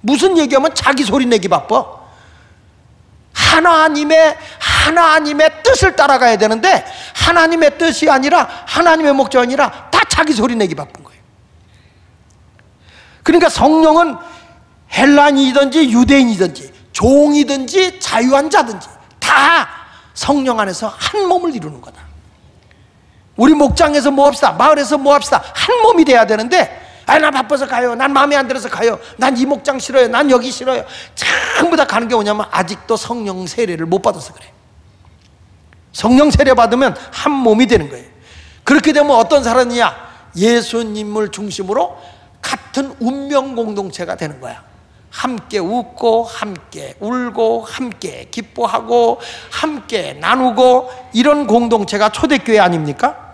무슨 얘기하면 자기 소리 내기 바빠. 하나님의 뜻을 따라가야 되는데 하나님의 뜻이 아니라, 하나님의 목적이 아니라 다 자기 소리 내기 바쁜 거예요. 그러니까 성령은 헬라인이든지 유대인이든지 종이든지 자유한 자든지 다 성령 안에서 한 몸을 이루는 거다. 우리 목장에서 뭐 합시다, 마을에서 뭐 합시다, 한 몸이 돼야 되는데, 나 바빠서 가요, 난 마음에 안 들어서 가요, 난 이 목장 싫어요, 난 여기 싫어요, 전부 다 가는 게 뭐냐면 아직도 성령 세례를 못 받아서 그래. 성령 세례 받으면 한 몸이 되는 거예요. 그렇게 되면 어떤 사람이냐, 예수님을 중심으로 같은 운명 공동체가 되는 거야. 함께 웃고 함께 울고 함께 기뻐하고 함께 나누고, 이런 공동체가 초대교회 아닙니까?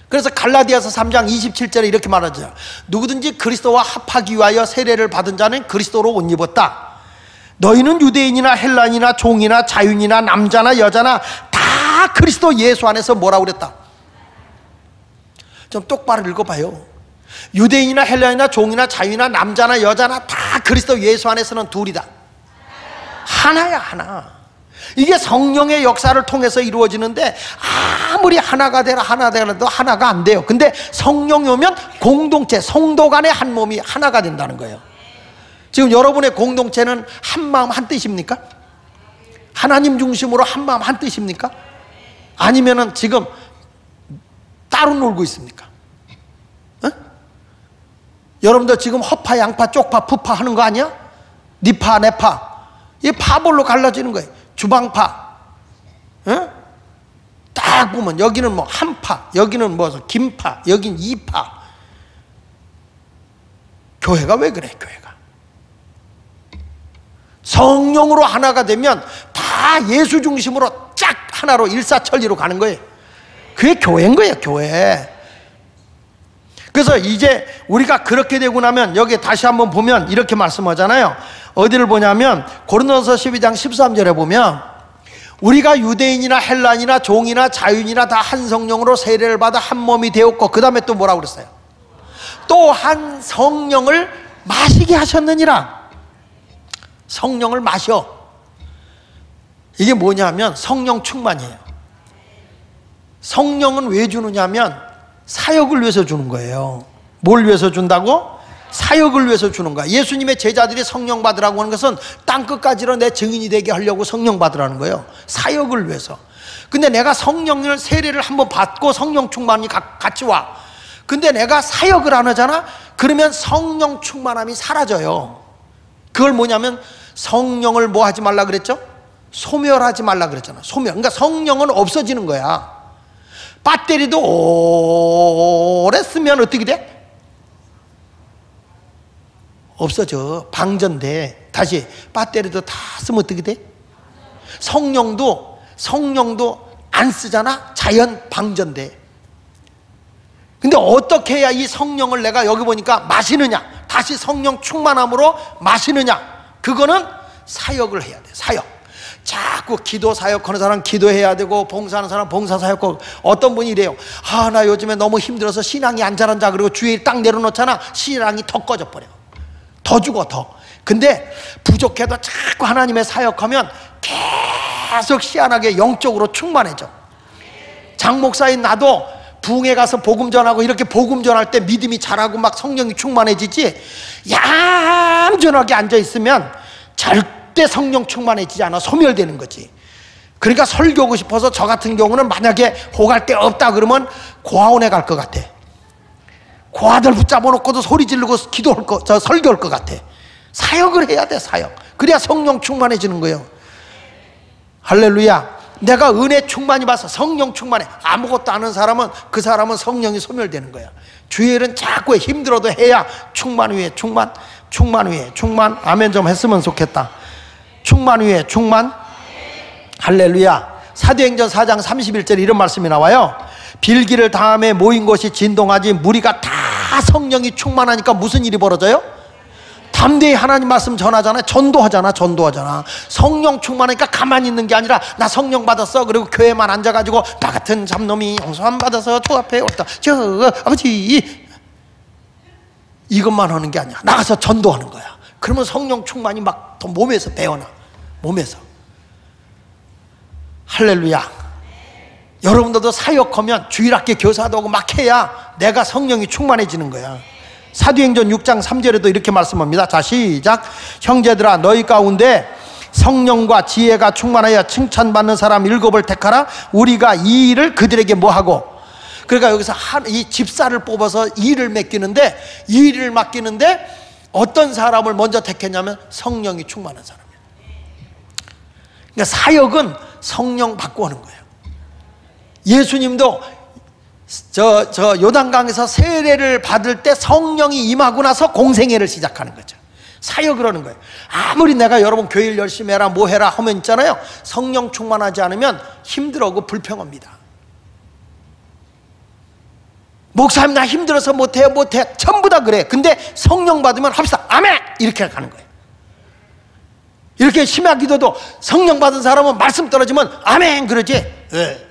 그래서 갈라디아서 3장 27절에 이렇게 말하죠. 누구든지 그리스도와 합하기 위하여 세례를 받은 자는 그리스도로 옷 입었다. 너희는 유대인이나 헬라인이나 종이나 자유인이나 남자나 여자나 다 그리스도 예수 안에서 뭐라고 그랬다? 좀 똑바로 읽어봐요. 유대인이나 헬라인이나 종이나 자유인이나 남자나 여자나 다 그리스도 예수 안에서는 둘이다. 하나야, 하나. 이게 성령의 역사를 통해서 이루어지는데 아무리 하나가 되라 해도 하나가 안 돼요. 근데 성령이 오면 공동체, 성도 간의 한 몸이 하나가 된다는 거예요. 지금 여러분의 공동체는 한 마음 한 뜻입니까? 하나님 중심으로 한 마음 한 뜻입니까? 아니면은 지금 따로 놀고 있습니까? 어? 여러분들 지금 허파, 양파, 쪽파, 푸파 하는 거 아니야? 니파, 내파. 이 파벌로 갈라지는 거예요. 주방파. 어? 딱 보면 여기는 뭐 한파, 여기는 뭐 김파, 여긴 이파. 교회가 왜 그래? 교회가 성령으로 하나가 되면 다 예수 중심으로 쫙 하나로 일사천리로 가는 거예요. 그게 교회인 거예요, 교회. 그래서 이제 우리가 그렇게 되고 나면 여기 다시 한번 보면 이렇게 말씀하잖아요. 어디를 보냐면 고린도서 12장 13절에 보면 우리가 유대인이나 헬라인이나 종이나 자유인이나 다 한 성령으로 세례를 받아 한 몸이 되었고, 그 다음에 또 뭐라고 그랬어요? 또 한 성령을 마시게 하셨느니라. 성령을 마셔. 이게 뭐냐면 성령 충만이에요. 성령은 왜 주느냐면 사역을 위해서 주는 거예요. 뭘 위해서 준다고? 사역을 위해서 주는 거야. 예수님의 제자들이 성령 받으라고 하는 것은 땅끝까지로 내 증인이 되게 하려고 성령 받으라는 거예요. 사역을 위해서. 근데 내가 성령을 세례를 한번 받고 성령 충만이 같이 와. 근데 내가 사역을 안 하잖아? 그러면 성령 충만함이 사라져요. 그걸 뭐냐면 성령을 뭐 하지 말라 그랬죠? 소멸하지 말라 그랬잖아. 소멸. 그러니까 성령은 없어지는 거야. 배터리도 오래 쓰면 어떻게 돼? 없어져. 방전돼. 다시 배터리도 다 쓰면 어떻게 돼? 성령도 안 쓰잖아. 자연 방전돼. 근데 어떻게 해야 이 성령을 내가 여기 보니까 마시느냐, 다시 성령 충만함으로 마시느냐, 그거는 사역을 해야 돼. 사역. 자꾸 기도 사역하는 사람 기도해야 되고, 봉사하는 사람 봉사 사역하고. 어떤 분이 이래요. 나 요즘에 너무 힘들어서 신앙이 안 자란다. 그리고 주일 딱 내려놓잖아. 신앙이 더 꺼져버려. 더 죽어, 더. 근데 부족해도 자꾸 하나님의 사역하면 계속 희한하게 영적으로 충만해져. 장 목사인 나도 부흥회 가서 복음 전하고 이렇게 복음 전할 때 믿음이 자라고 막 성령이 충만해지지, 얌전하게 앉아있으면 절대 성령 충만해지지 않아. 소멸되는 거지. 그러니까 설교하고 싶어서 저 같은 경우는 만약에 호갈 데 없다 그러면 고아원에 갈 것 같아. 고아들 붙잡아 놓고도 소리 지르고 기도할 거, 설교할 것 같아. 사역을 해야 돼, 사역. 그래야 성령 충만해지는 거예요. 할렐루야. 내가 은혜 충만히 받아서 성령 충만해. 아무것도 아는 사람은 그 사람은 성령이 소멸되는 거야. 주일은 자꾸 힘들어도 해야 충만 위에 충만, 충만 위에 충만. 아멘 좀 했으면 좋겠다. 충만 위에 충만. 할렐루야. 사도행전 4장 31절에 이런 말씀이 나와요. 빌기를 다음에 모인 것이 진동하지 무리가 다 성령이 충만하니까 무슨 일이 벌어져요? 담대히 하나님 말씀 전하잖아. 전도하잖아. 성령 충만하니까 가만히 있는 게 아니라 나 성령 받았어. 그리고 교회만 앉아가지고 나 같은 잡놈이 용서함 받아서 주 앞에 왔다. 저 아버지 이것만 하는 게 아니야. 나가서 전도하는 거야. 그러면 성령 충만이 막 몸에서 배어나. 몸에서. 할렐루야. 여러분들도 사역하면 주일학교 교사도 하고 막 해야 내가 성령이 충만해지는 거야. 사도행전 6장 3절에도 이렇게 말씀합니다. 자, 시작. 형제들아, 너희 가운데 성령과 지혜가 충만하여 칭찬받는 사람 7을 택하라. 우리가 이 일을 그들에게 뭐하고. 그러니까 여기서 이 집사를 뽑아서 일을 맡기는데, 이 일을 맡기는데 어떤 사람을 먼저 택했냐면 성령이 충만한 사람이에요. 그러니까 사역은 성령 받고 하는 거예요. 예수님도 요단강에서 세례를 받을 때 성령이 임하고 나서 공생애를 시작하는 거죠. 사역을 하는 거예요. 아무리 내가 여러분 교일 열심히 해라 뭐 해라 하면 있잖아요, 성령 충만하지 않으면 힘들어하고 불평합니다. 목사님 나 힘들어서 못해 전부 다 그래. 근데 성령 받으면 합시다 아멘 이렇게 가는 거예요. 이렇게 심야 기도도 성령 받은 사람은 말씀 떨어지면 아멘 그러지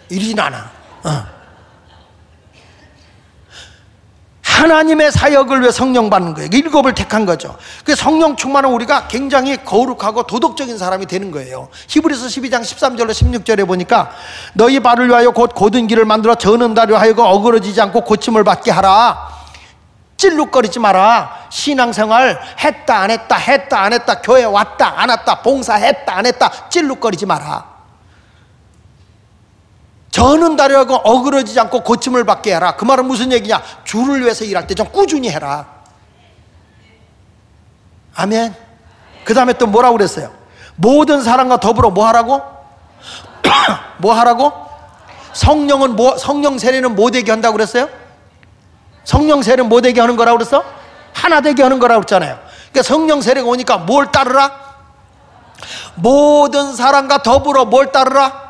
이러진 않아. 하나님의 사역을 위해 성령 받는 거예요. 7을 택한 거죠. 그 성령 충만은 우리가 굉장히 거룩하고 도덕적인 사람이 되는 거예요. 히브리서 12장 13절로 16절에 보니까 너희 발을 위하여 곧 곧은 길을 만들어 저는 다리로 하여금 어그러지지 않고 고침을 받게 하라. 찔룩거리지 마라. 신앙생활 했다 안 했다, 했다 안 했다, 교회 왔다 안 왔다, 봉사했다 안 했다, 찔룩거리지 마라. 저는 다리하고 어그러지지 않고 고침을 받게 해라. 그 말은 무슨 얘기냐? 주를 위해서 일할 때 좀 꾸준히 해라. 아멘. 그 다음에 또 뭐라고 그랬어요? 모든 사람과 더불어 뭐 하라고? 뭐 하라고? 성령은 성령 세례는 뭐 되게 한다고 그랬어요? 성령 세례는 뭐 되게 하는 거라고 그랬어? 하나 되게 하는 거라고 그랬잖아요. 그러니까 성령 세례가 오니까 뭘 따르라? 모든 사람과 더불어 뭘 따르라?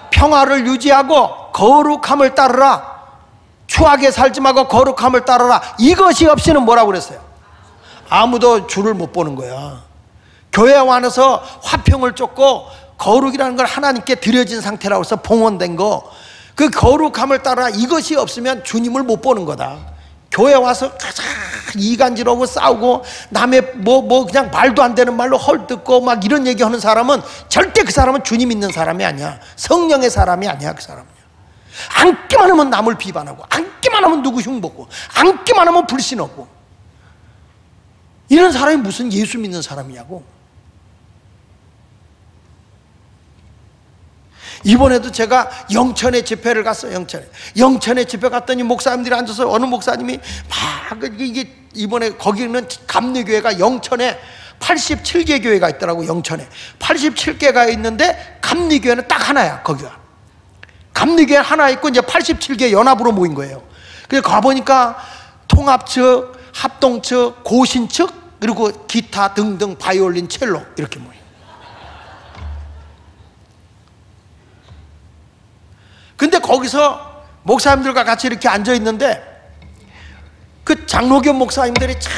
평화를 유지하고 거룩함을 따르라. 추하게 살지 말고 거룩함을 따르라. 이것이 없이는 뭐라고 그랬어요? 아무도 주를 못 보는 거야. 교회 안에서 화평을 쫓고 거룩이라는 걸 하나님께 드려진 상태라고 해서 봉헌된 거, 그 거룩함을 따라 이것이 없으면 주님을 못 보는 거다. 교회 와서 이간질하고 싸우고 남의 그냥 말도 안 되는 말로 헐뜯고 막 이런 얘기하는 사람은 절대 그 사람은 주님 있는 사람이 아니야. 성령의 사람이 아니야. 그 사람은 앉기만 하면 남을 비판하고, 앉기만 하면 누구 흉보고, 앉기만 하면 불신하고, 이런 사람이 무슨 예수 믿는 사람이냐고. 이번에도 제가 영천에 집회를 갔어요. 영천에 집회 갔더니 목사님들이 앉아서 어느 목사님이 막 이게 이번에 거기는 감리교회가 영천에 87개 교회가 있더라고. 영천에 87개가 있는데 감리교회는 딱 하나야. 거기가 감리교회 하나 있고 이제 87개 연합으로 모인 거예요. 그래서 가보니까 통합 측, 합동 측, 고신 측, 그리고 기타 등등 바이올린, 첼로 이렇게 모여요. 근데 거기서 목사님들과 같이 이렇게 앉아 있는데 그 장로교 목사님들이 참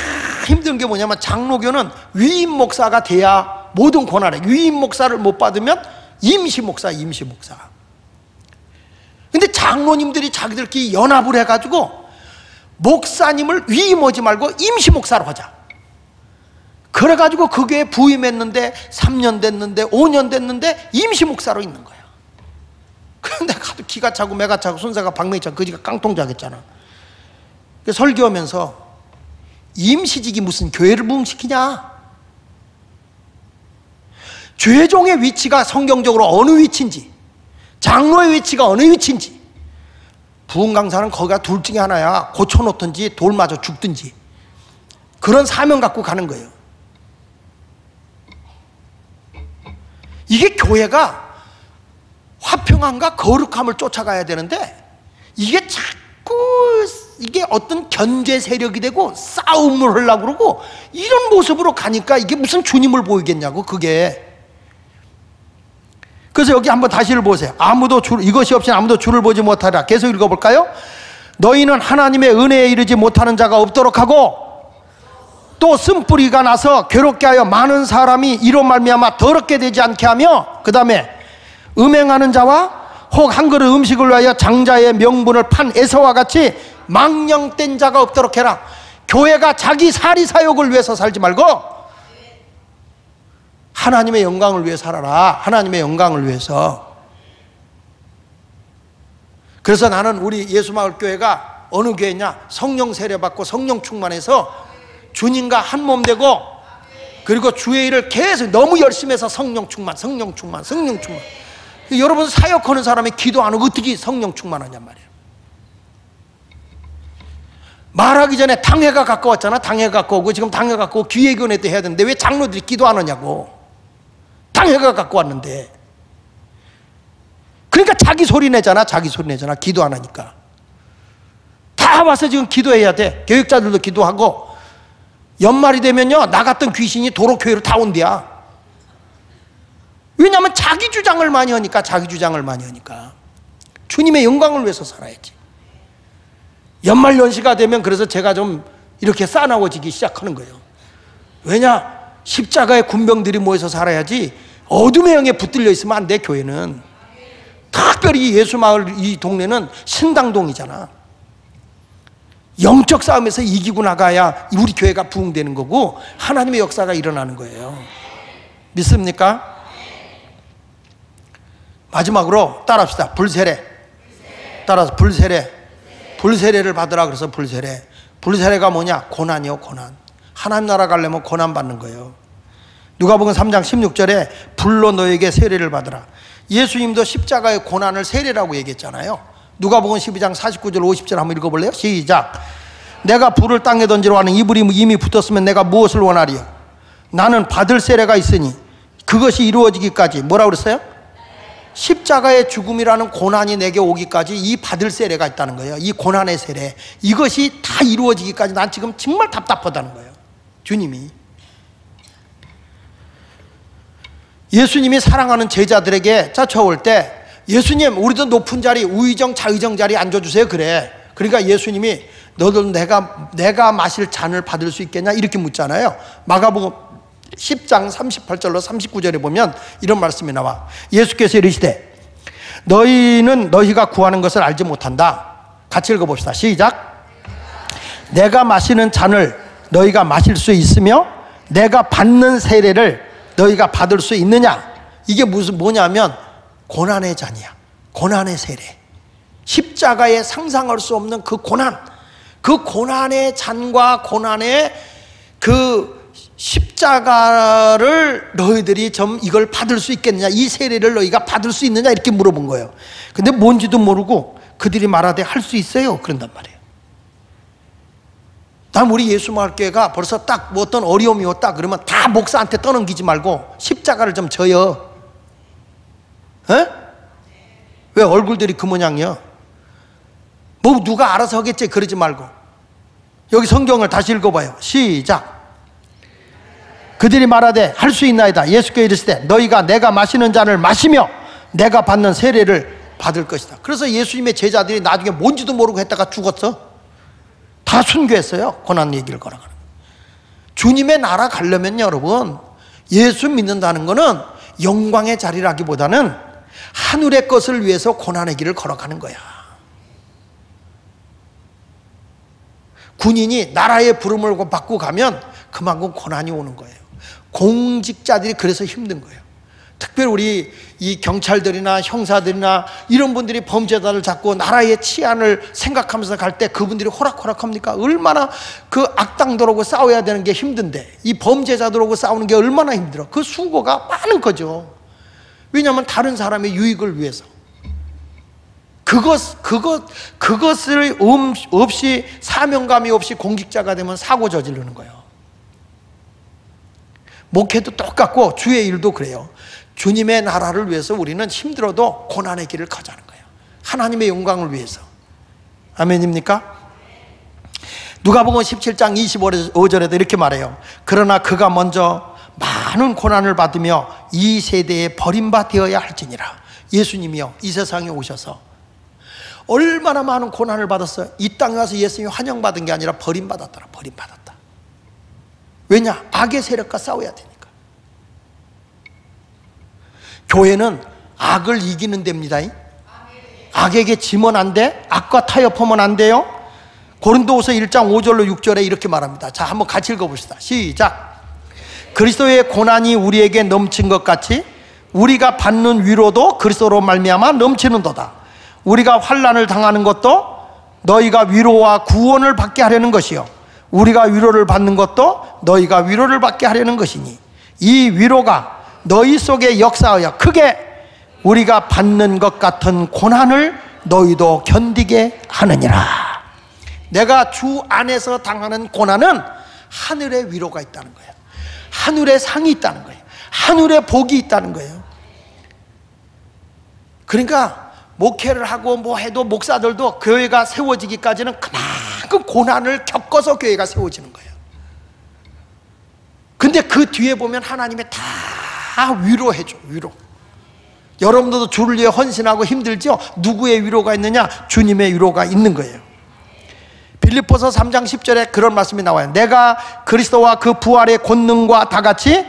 힘든 게 뭐냐면, 장로교는 위임 목사가 돼야 모든 권한을, 위임 목사를 못 받으면 임시 목사. 근데 장로님들이 자기들끼리 연합을 해가지고 목사님을 위임하지 말고 임시 목사로 하자. 그래가지고 그 교회에 부임했는데 3년 됐는데 5년 됐는데 임시 목사로 있는 거야. 그런데 가도 기가 차고 매가 차고 손사가 방맹이 차고 그지가 깡통 자겠잖아. 설교하면서 임시직이 무슨 교회를 부흥시키냐? 죄종의 위치가 성경적으로 어느 위치인지, 장로의 위치가 어느 위치인지, 부흥 강사는 거기가 둘 중에 하나야. 고쳐놓든지 돌 맞아 죽든지, 그런 사명 갖고 가는 거예요. 이게 교회가 화평함과 거룩함을 쫓아가야 되는데 이게 자꾸 이게 어떤 견제 세력이 되고 싸움을 하려고 그러고 이런 모습으로 가니까 이게 무슨 주님을 보이겠냐고 그게. 그래서 여기 한번 다시를 보세요. 이것이 없이는 아무도 주를 보지 못하리라. 계속 읽어볼까요? 너희는 하나님의 은혜에 이르지 못하는 자가 없도록 하고 또 쓴뿌리가 나서 괴롭게 하여 많은 사람이 이로 말미암아 더럽게 되지 않게 하며, 그 다음에 음행하는 자와 혹 한 그릇 음식을 위하여 장자의 명분을 판 에서와 같이 망령된 자가 없도록 해라. 교회가 자기 사리사욕을 위해서 살지 말고 하나님의 영광을 위해 살아라. 하나님의 영광을 위해서. 그래서 나는 우리 예수마을교회가 어느 교회냐, 성령 세례받고 성령 충만해서 주님과 한 몸 되고, 그리고 주의 일을 계속 너무 열심히 해서 성령 충만, 성령 충만, 성령 충만. 여러분 사역하는 사람이 기도 안 하고 어떻게 성령 충만하냔 말이에요. 말하기 전에 당회가 가까웠잖아. 당회가 가까우고 지금 당회가 가까우고 기획위원회도 해야 되는데 왜 장로들이 기도 안 하냐고. 당회가 갖고 왔는데. 그러니까 자기 소리 내잖아. 자기 소리 내잖아. 기도 안 하니까. 다 와서 지금 기도해야 돼. 교육자들도 기도하고. 연말이 되면요 나 같은 귀신이 도로교회로 다 온대야. 왜냐하면 자기 주장을 많이 하니까. 자기 주장을 많이 하니까. 주님의 영광을 위해서 살아야지. 연말연시가 되면 그래서 제가 좀 이렇게 싸나워지기 시작하는 거예요. 왜냐? 십자가의 군병들이 모여서 살아야지 어둠의 영에 붙들려 있으면 안 돼. 교회는 특별히 예수마을 이 동네는 신당동이잖아. 영적 싸움에서 이기고 나가야 우리 교회가 부흥되는 거고 하나님의 역사가 일어나는 거예요. 믿습니까? 마지막으로 따라합시다. 불세례. 따라서 불세례. 불세례를 받으라 그래서 불세례. 불세례가 뭐냐? 고난이요, 고난. 하나님 나라 가려면 고난 받는 거예요. 누가복음 3장 16절에 불로 너에게 세례를 받으라. 예수님도 십자가의 고난을 세례라고 얘기했잖아요. 누가복음 12장 49절 50절 한번 읽어볼래요? 시작. 내가 불을 땅에 던지러 하는 이불이 이미 붙었으면 내가 무엇을 원하리요? 나는 받을 세례가 있으니 그것이 이루어지기까지 뭐라고 그랬어요? 십자가의 죽음이라는 고난이 내게 오기까지 이 받을 세례가 있다는 거예요. 이 고난의 세례. 이것이 다 이루어지기까지 난 지금 정말 답답하다는 거예요. 주님이. 예수님이 사랑하는 제자들에게 쫓아올 때 예수님 우리도 높은 자리 우의정 자의정 자리에 앉아주세요 그래. 그러니까 예수님이 너도 내가 마실 잔을 받을 수 있겠냐 이렇게 묻잖아요. 마가복음 10장 38절로 39절에 보면 이런 말씀이 나와. 예수께서 이르시되 너희는 너희가 구하는 것을 알지 못한다. 같이 읽어봅시다. 시작. 내가 마시는 잔을 너희가 마실 수 있으며 내가 받는 세례를 너희가 받을 수 있느냐. 이게 뭐냐면 고난의 잔이야. 고난의 세례. 십자가에 상상할 수 없는 그 고난. 그 고난의 잔과 고난의 그 십자가를 너희들이 좀 이걸 받을 수 있겠느냐, 이 세례를 너희가 받을 수 있느냐 이렇게 물어본 거예요. 근데 뭔지도 모르고 그들이 말하되 할 수 있어요 그런단 말이에요. 다음 우리 예수마을교회가 벌써 딱 뭐 어떤 어려움이 왔다 그러면 다 목사한테 떠넘기지 말고 십자가를 좀 져요. 에? 왜 얼굴들이 그 모양이야? 뭐 누가 알아서 하겠지 그러지 말고 여기 성경을 다시 읽어봐요. 시작. 그들이 말하되 할 수 있나이다. 예수께서 이르시되 너희가 내가 마시는 잔을 마시며 내가 받는 세례를 받을 것이다. 그래서 예수님의 제자들이 나중에 뭔지도 모르고 했다가 죽었어. 다 순교했어요. 고난 얘기를 걸어가는. 주님의 나라 가려면 여러분 예수 믿는다는 것은 영광의 자리라기보다는 하늘의 것을 위해서 고난의 길을 걸어가는 거야. 군인이 나라의 부름을 받고 가면 그만큼 고난이 오는 거예요. 공직자들이 그래서 힘든 거예요. 특별히 우리 이 경찰들이나 형사들이나 이런 분들이 범죄자를 잡고 나라의 치안을 생각하면서 갈 때 그분들이 호락호락합니까? 얼마나 그 악당들하고 싸워야 되는 게 힘든데 이 범죄자들하고 싸우는 게 얼마나 힘들어. 그 수고가 많은 거죠. 왜냐하면 다른 사람의 유익을 위해서. 그것을 없이 사명감이 없이 공직자가 되면 사고 저지르는 거예요. 목회도 똑같고 주의 일도 그래요. 주님의 나라를 위해서 우리는 힘들어도 고난의 길을 가자는 거예요. 하나님의 영광을 위해서. 아멘입니까? 누가복음 17장 25절에도 이렇게 말해요. 그러나 그가 먼저 많은 고난을 받으며 이 세대에 버림받아야 할지니라. 예수님이요, 이 세상에 오셔서 얼마나 많은 고난을 받았어요. 이 땅에 와서 예수님이 환영받은 게 아니라 버림받았더라. 버림받았다. 왜냐? 악의 세력과 싸워야 되니까. 교회는 악을 이기는 데입니다. 악에게 지면 안 돼. 악과 타협하면 안 돼요. 고린도후서 1장 5절로 6절에 이렇게 말합니다. 자, 한번 같이 읽어봅시다. 시작. 그리스도의 고난이 우리에게 넘친 것 같이 우리가 받는 위로도 그리스도로 말미암아 넘치는도다. 우리가 환난을 당하는 것도 너희가 위로와 구원을 받게 하려는 것이요, 우리가 위로를 받는 것도 너희가 위로를 받게 하려는 것이니 이 위로가 너희 속에 역사하여 크게 우리가 받는 것 같은 고난을 너희도 견디게 하느니라. 내가 주 안에서 당하는 고난은 하늘의 위로가 있다는 거예요. 하늘의 상이 있다는 거예요. 하늘의 복이 있다는 거예요. 그러니까 목회를 하고 뭐 해도 목사들도 교회가 세워지기까지는 그만큼 고난을 겪어서 교회가 세워지는 거예요. 근데 그 뒤에 보면 하나님이 다 위로해줘. 위로. 여러분들도 주를 위해 헌신하고 힘들죠? 누구의 위로가 있느냐? 주님의 위로가 있는 거예요. 빌립보서 3장 10절에 그런 말씀이 나와요. 내가 그리스도와 그 부활의 권능과 다같이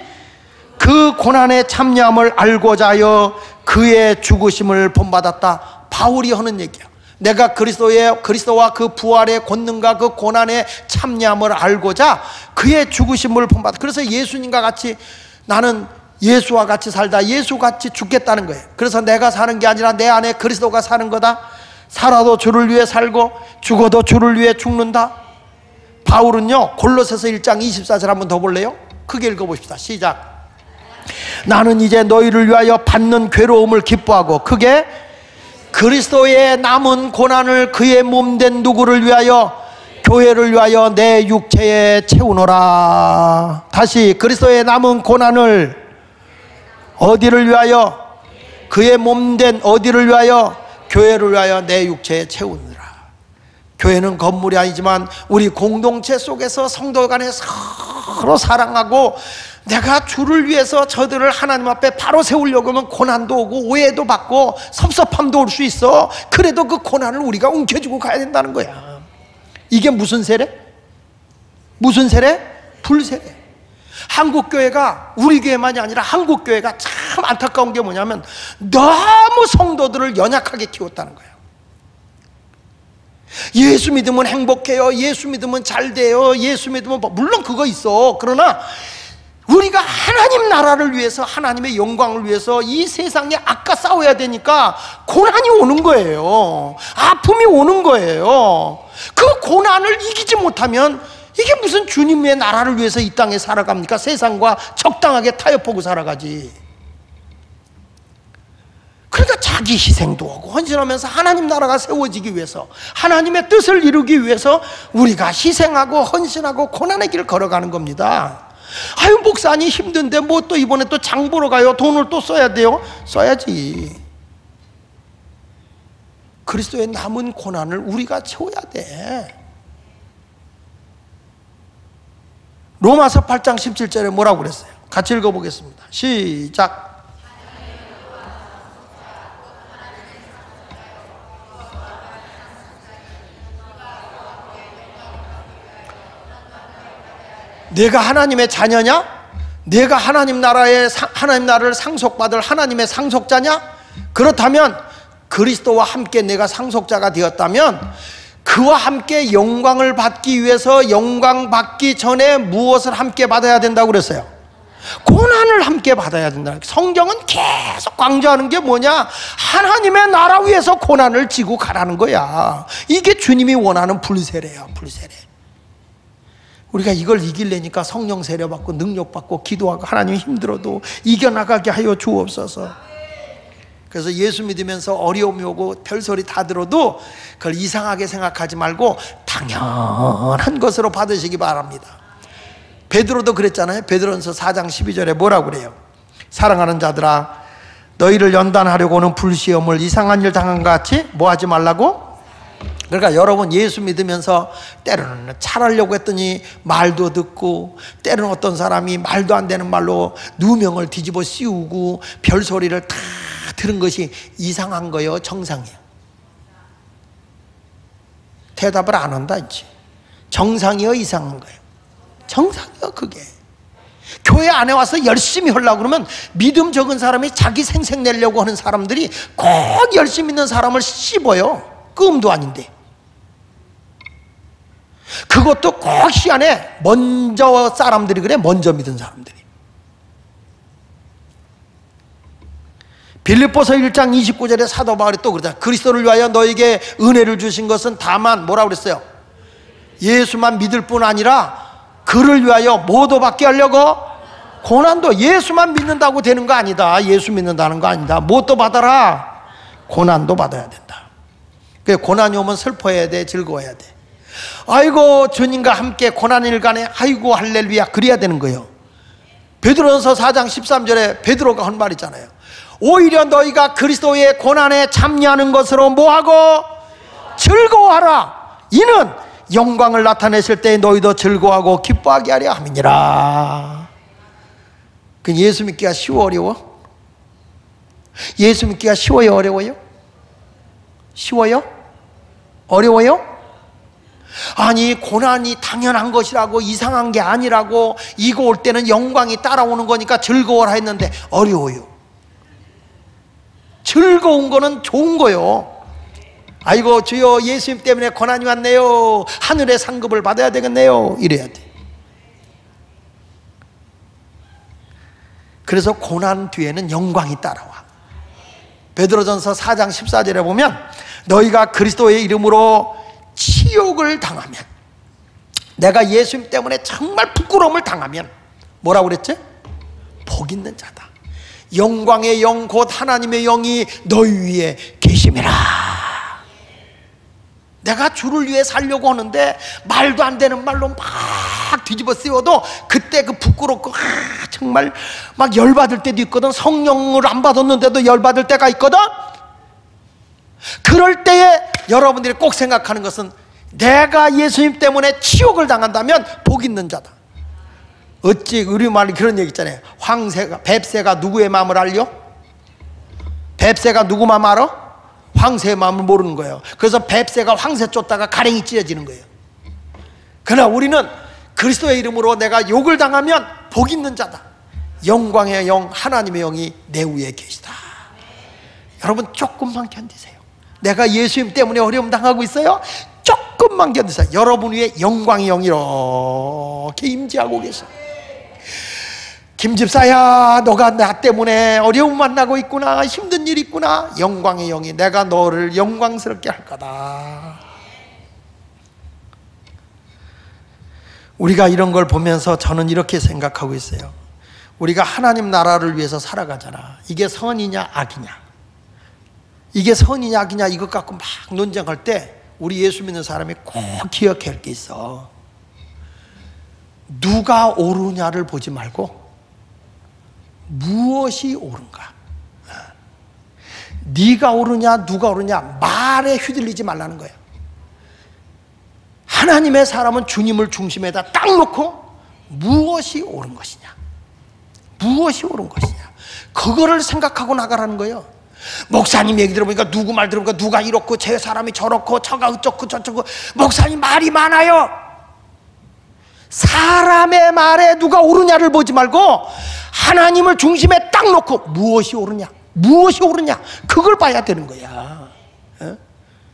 그 고난의 참여함을 알고자 하여 그의 죽으심을 본받았다. 바울이 하는 얘기야. 내가 그리스도와 그 부활의 권능과 그 고난의 참여함을 알고자 그의 죽으심을 본받았다. 그래서 예수님과 같이 나는 예수와 같이 살다, 예수같이 죽겠다는 거예요. 그래서 내가 사는 게 아니라 내 안에 그리스도가 사는 거다. 살아도 주를 위해 살고 죽어도 주를 위해 죽는다. 바울은요, 골로새서 1장 24절 한번 더 볼래요? 크게 읽어봅시다. 시작. 나는 이제 너희를 위하여 받는 괴로움을 기뻐하고 크게 그리스도의 남은 고난을 그의 몸된 누구를 위하여, 교회를 위하여 내 육체에 채우노라. 다시, 그리스도의 남은 고난을 어디를 위하여? 그의 몸된 어디를 위하여? 교회를 위하여 내 육체에 채우느라. 교회는 건물이 아니지만 우리 공동체 속에서 성도 간에 서로 사랑하고, 내가 주를 위해서 저들을 하나님 앞에 바로 세우려고 하면 고난도 오고 오해도 받고 섭섭함도 올 수 있어. 그래도 그 고난을 우리가 움켜쥐고 가야 된다는 거야. 이게 무슨 세례? 무슨 세례? 불세례. 한국교회가, 우리 교회만이 아니라 한국교회가 참 안타까운 게 뭐냐면 너무 성도들을 연약하게 키웠다는 거예요. 예수 믿으면 행복해요, 예수 믿으면 잘 돼요, 예수 믿으면 물론 그거 있어. 그러나 우리가 하나님 나라를 위해서, 하나님의 영광을 위해서 이 세상에 악과 싸워야 되니까 고난이 오는 거예요. 아픔이 오는 거예요. 그 고난을 이기지 못하면 이게 무슨 주님의 나라를 위해서 이 땅에 살아갑니까? 세상과 적당하게 타협하고 살아가지. 그러니까 자기 희생도 하고 헌신하면서 하나님 나라가 세워지기 위해서, 하나님의 뜻을 이루기 위해서 우리가 희생하고 헌신하고 고난의 길을 걸어가는 겁니다. 아유, 목사님 힘든데 뭐 또 이번에 또 장 보러 가요? 돈을 또 써야 돼요? 써야지. 그리스도의 남은 고난을 우리가 채워야 돼. 로마서 8장 17절에 뭐라고 그랬어요? 같이 읽어보겠습니다. 시작. 내가 하나님의 자녀냐? 내가 하나님 나라를 상속받을 하나님의 상속자냐? 그렇다면 그리스도와 함께 내가 상속자가 되었다면 그와 함께 영광을 받기 위해서 영광 받기 전에 무엇을 함께 받아야 된다고 그랬어요? 고난을 함께 받아야 된다. 성경은 계속 강조하는 게 뭐냐? 하나님의 나라 위해서 고난을 지고 가라는 거야. 이게 주님이 원하는 불세례야. 불세례. 우리가 이걸 이기려니까 성령 세례받고 능력받고 기도하고 하나님 힘들어도 이겨나가게 하여 주옵소서. 그래서 예수 믿으면서 어려움이 오고 별소리 다 들어도 그걸 이상하게 생각하지 말고 당연한 것으로 받으시기 바랍니다. 베드로도 그랬잖아요. 베드로전서 4장 12절에 뭐라고 그래요? 사랑하는 자들아, 너희를 연단하려고 하는 불시험을 이상한 일 당한 것 같이 뭐 하지 말라고? 그러니까 여러분 예수 믿으면서 때로는 잘하려고 했더니 말도 듣고, 때로는 어떤 사람이 말도 안 되는 말로 누명을 뒤집어 씌우고 별소리를 다 들은 것이 이상한 거예요, 정상이에요? 대답을 안 한다 이제. 정상이요, 이상한 거예요? 정상이요. 그게 교회 안에 와서 열심히 하려고 그러면 믿음 적은 사람이 자기 생색 내려고 하는 사람들이 꼭 열심히 있는 사람을 씹어요. 끔도 아닌데. 그것도 꼭 희한해. 먼저 사람들이 그래. 먼저 믿은 사람들이. 빌립보서 1장 29절에 사도 바울이 또 그러잖아. 그리스도를 위하여 너에게 은혜를 주신 것은 다만 뭐라고 그랬어요? 예수만 믿을 뿐 아니라 그를 위하여 뭐도 받게 하려고? 고난도. 예수만 믿는다고 되는 거 아니다. 예수 믿는다는 거 아니다. 뭣도 받아라. 고난도 받아야 된다. 그래, 고난이 오면 슬퍼해야 돼, 즐거워야 돼. 아이고 주님과 함께 고난일 간에 아이고 할렐루야 그래야 되는 거예요. 베드로전서 4장 13절에 베드로가 한 말 있잖아요. 오히려 너희가 그리스도의 고난에 참여하는 것으로 뭐하고? 즐거워하라. 이는 영광을 나타내실 때 너희도 즐거워하고 기뻐하게 하려 함이니라. 그 예수 믿기가 쉬워, 어려워? 예수 믿기가 쉬워요, 어려워요? 쉬워요? 어려워요? 아니 고난이 당연한 것이라고, 이상한 게 아니라고, 이거 올 때는 영광이 따라오는 거니까 즐거워라 했는데 어려워요. 즐거운 거는 좋은 거요. 아이고 주여 예수님 때문에 고난이 왔네요. 하늘의 상급을 받아야 되겠네요. 이래야 돼. 그래서 고난 뒤에는 영광이 따라와. 베드로전서 4장 14절에 보면 너희가 그리스도의 이름으로 치욕을 당하면, 내가 예수님 때문에 정말 부끄러움을 당하면 뭐라고 그랬지? 복 있는 자다. 영광의 영 곧 하나님의 영이 너희 위에 계심이라. 내가 주를 위해 살려고 하는데 말도 안 되는 말로 막 뒤집어 씌워도 그때 그 부끄럽고 정말 막 열받을 때도 있거든. 성령을 안 받았는데도 열받을 때가 있거든. 그럴 때에 여러분들이 꼭 생각하는 것은 내가 예수님 때문에 치욕을 당한다면 복 있는 자다. 어찌 우리말에 그런 얘기 있잖아요. 뱁새가 누구의 마음을 알려? 뱁새가 누구 마음 알아? 황새의 마음을 모르는 거예요. 그래서 뱁새가 황새 쫓다가 가랭이 찢어지는 거예요. 그러나 우리는 그리스도의 이름으로 내가 욕을 당하면 복 있는 자다. 영광의 영 하나님의 영이 내 위에 계시다. 여러분 조금만 견디세요. 내가 예수님 때문에 어려움 당하고 있어요? 조금만 견디세요. 여러분 위에 영광의 영이 이렇게 임재하고 계셔. 김집사야, 너가 나 때문에 어려움 만나고 있구나, 힘든 일 있구나. 영광의 영이 내가 너를 영광스럽게 할 거다. 우리가 이런 걸 보면서 저는 이렇게 생각하고 있어요. 우리가 하나님 나라를 위해서 살아가잖아. 이게 선이냐 악이냐, 이게 선이냐 악이냐 이것 갖고 막 논쟁할 때 우리 예수 믿는 사람이 꼭 기억해야 할 게 있어. 누가 옳으냐를 보지 말고 무엇이 옳은가. 네가 옳으냐 누가 옳으냐 말에 휘둘리지 말라는 거야. 하나님의 사람은 주님을 중심에다 딱 놓고 무엇이 옳은 것이냐, 무엇이 옳은 것이냐, 그거를 생각하고 나가라는 거예요. 목사님 얘기 들어보니까 누구 말 들어보니까 누가 이렇고 제 사람이 저렇고 저가 어쩌고 저쩌고. 목사님 말이 많아요. 사람의 말에 누가 옳으냐를 보지 말고 하나님을 중심에 딱 놓고 무엇이 옳으냐, 무엇이 옳으냐, 그걸 봐야 되는 거야.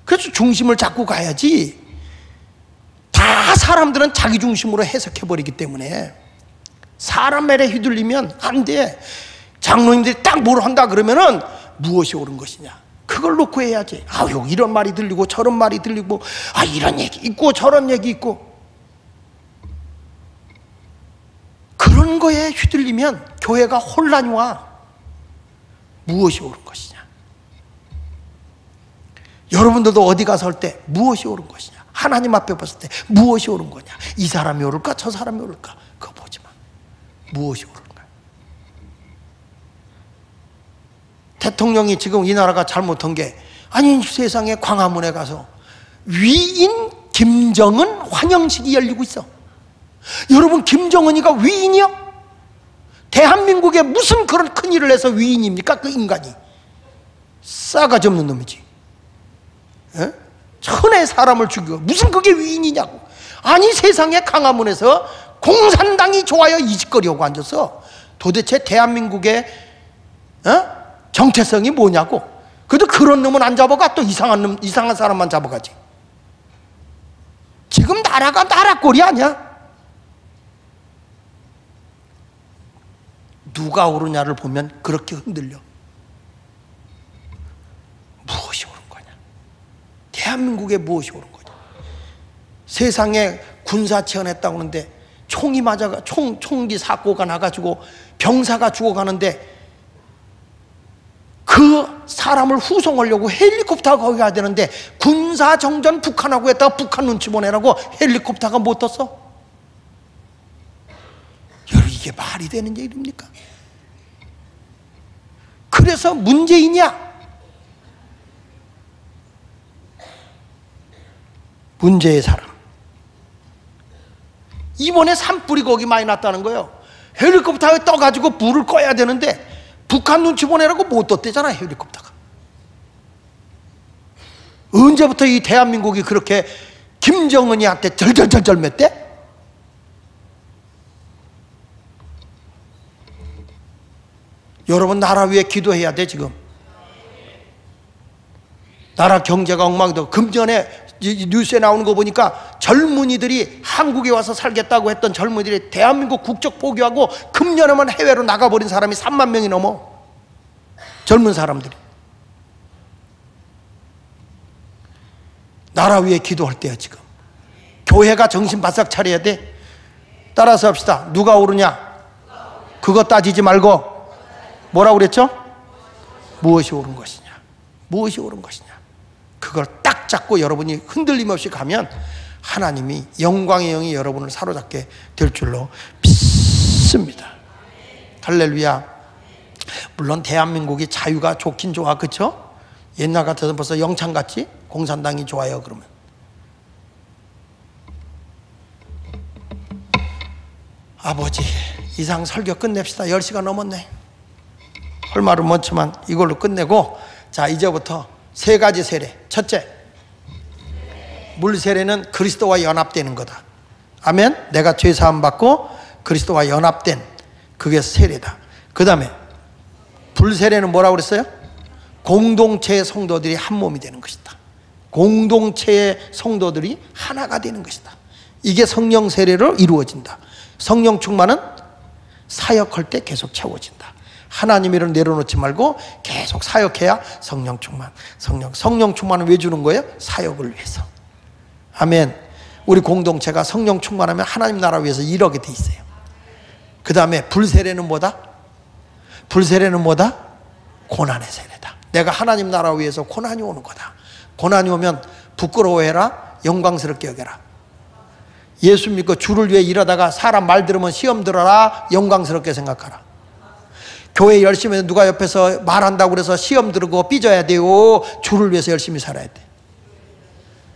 그래서 중심을 잡고 가야지. 다 사람들은 자기 중심으로 해석해버리기 때문에 사람 말에 휘둘리면 안 돼. 장로님들이 딱 뭘 한다 그러면은 무엇이 옳은 것이냐 그걸 놓고 해야지. 아유 이런 말이 들리고 저런 말이 들리고, 아 이런 얘기 있고 저런 얘기 있고, 그런 거에 휘둘리면 교회가 혼란이 와. 무엇이 옳은 것이냐. 여러분들도 어디 가서 할 때 무엇이 옳은 것이냐, 하나님 앞에 봤을 때 무엇이 옳은 거냐, 이 사람이 옳을까 저 사람이 옳을까 그거 보지 마. 무엇이 옳은가. 대통령이 지금 이 나라가 잘못한 게, 아니 세상에 광화문에 가서 위인 김정은 환영식이 열리고 있어. 여러분, 김정은이가 위인이요? 대한민국에 무슨 그런 큰일을 해서 위인입니까? 그 인간이 싸가지 없는 놈이지. 에? 천의 사람을 죽이고 무슨 그게 위인이냐고. 아니 세상에 광화문에서 공산당이 좋아요 이 짓거리 하고 앉아서 도대체 대한민국의 정체성이 뭐냐고. 그래도 그런 놈은 안 잡아가. 또 이상한 놈, 이상한 사람만 잡아가지. 지금 나라가 나라꼴이 아니야. 누가 옳으냐를 보면 그렇게 흔들려. 무엇이 옳은 거냐? 대한민국에 무엇이 옳은 거냐? 세상에 군사체험했다고 하는데 총이 맞아가 총기 사고가 나가지고 병사가 죽어가는데 그 사람을 후송하려고 헬리콥터가 거기 가야 되는데 군사정전 북한하고 했다가 북한 눈치 보내라고 헬리콥터가 못 떴어. 여러분, 이게 말이 되는 일입니까? 그래서 문재인이야. 문제의 사람. 이번에 산불이 거기 많이 났다는 거예요. 헬리콥터에 떠가지고 불을 꺼야 되는데 북한 눈치 보내라고 못 떴대잖아, 헬리콥터가. 언제부터 이 대한민국이 그렇게 김정은이한테 절절절절 맸대? 여러분, 나라 위해 기도해야 돼. 지금 나라 경제가 엉망이다. 금전에 뉴스에 나오는 거 보니까 젊은이들이 한국에 와서 살겠다고 했던 젊은이들이 대한민국 국적 포기하고 금년에만 해외로 나가버린 사람이 3만 명이 넘어. 젊은 사람들이. 나라 위해 기도할 때야 지금. 교회가 정신 바싹 차려야 돼. 따라서 합시다. 누가 옳으냐? 그거 따지지 말고 뭐라고 그랬죠? 무엇이 옳은 것이냐? 무엇이 옳은 것이냐? 그걸 딱 잡고 여러분이 흔들림 없이 가면 하나님이 영광의 영이 여러분을 사로잡게 될 줄로 믿습니다. 할렐루야. 물론 대한민국이 자유가 좋긴 좋아, 그렇죠? 옛날 같아서 벌써 영창 같지? 공산당이 좋아요 그러면. 아버지, 이상 설교 끝냅시다. 10시가 넘었네. 할 말은 많지만 이걸로 끝내고, 자 이제부터 3가지 세례. 첫째, 물 세례는 그리스도와 연합되는 거다. 아멘. 내가 죄 사함 받고 그리스도와 연합된 그게 세례다. 그 다음에 불 세례는 뭐라고 그랬어요? 공동체의 성도들이 한 몸이 되는 것이다. 공동체의 성도들이 하나가 되는 것이다. 이게 성령 세례로 이루어진다. 성령 충만은 사역할 때 계속 채워진다. 하나님 일을 내려놓지 말고 계속 사역해야 성령 충만. 성령 충만은 왜 주는 거예요? 사역을 위해서. 아멘. 우리 공동체가 성령 충만하면 하나님 나라 위해서 일하게 돼 있어요. 그 다음에 불세례는 뭐다? 불세례는 뭐다? 고난의 세례다. 내가 하나님 나라 위해서 고난이 오는 거다. 고난이 오면 부끄러워해라, 영광스럽게 여겨라. 예수 믿고 주를 위해 일하다가 사람 말 들으면 시험 들어라, 영광스럽게 생각하라. 교회 열심히 해서 누가 옆에서 말한다고 그래서 시험 들고 삐져야 돼요. 주를 위해서 열심히 살아야 돼.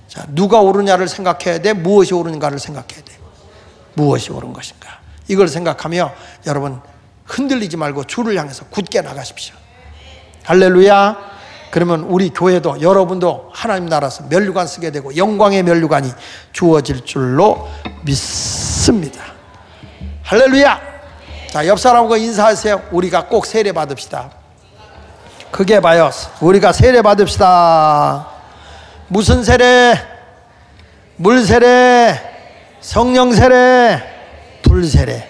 자, 누가 옳으냐를 생각해야 돼. 무엇이 옳은가를 생각해야 돼. 무엇이 옳은 것인가. 이걸 생각하며 여러분 흔들리지 말고 주를 향해서 굳게 나가십시오. 할렐루야. 그러면 우리 교회도 여러분도 하나님 나라에서 면류관 쓰게 되고 영광의 면류관이 주어질 줄로 믿습니다. 할렐루야. 자, 옆 사람과 인사하세요. 우리가 꼭 세례 받읍시다. 크게 봐요. 우리가 세례 받읍시다. 무슨 세례? 물 세례, 성령 세례, 불 세례.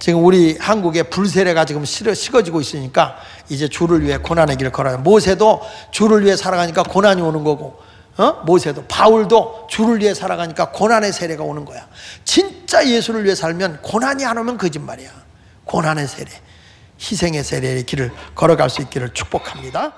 지금 우리 한국에 불 세례가 지금 식어지고 있으니까 이제 주를 위해 고난의 길을 걸어요. 모세도 주를 위해 살아가니까 고난이 오는 거고, 모세도, 바울도 주를 위해 살아가니까 고난의 세례가 오는 거야. 진짜 예수를 위해 살면 고난이 안 오면 거짓말이야. 고난의 세례, 희생의 세례의 길을 걸어갈 수 있기를 축복합니다.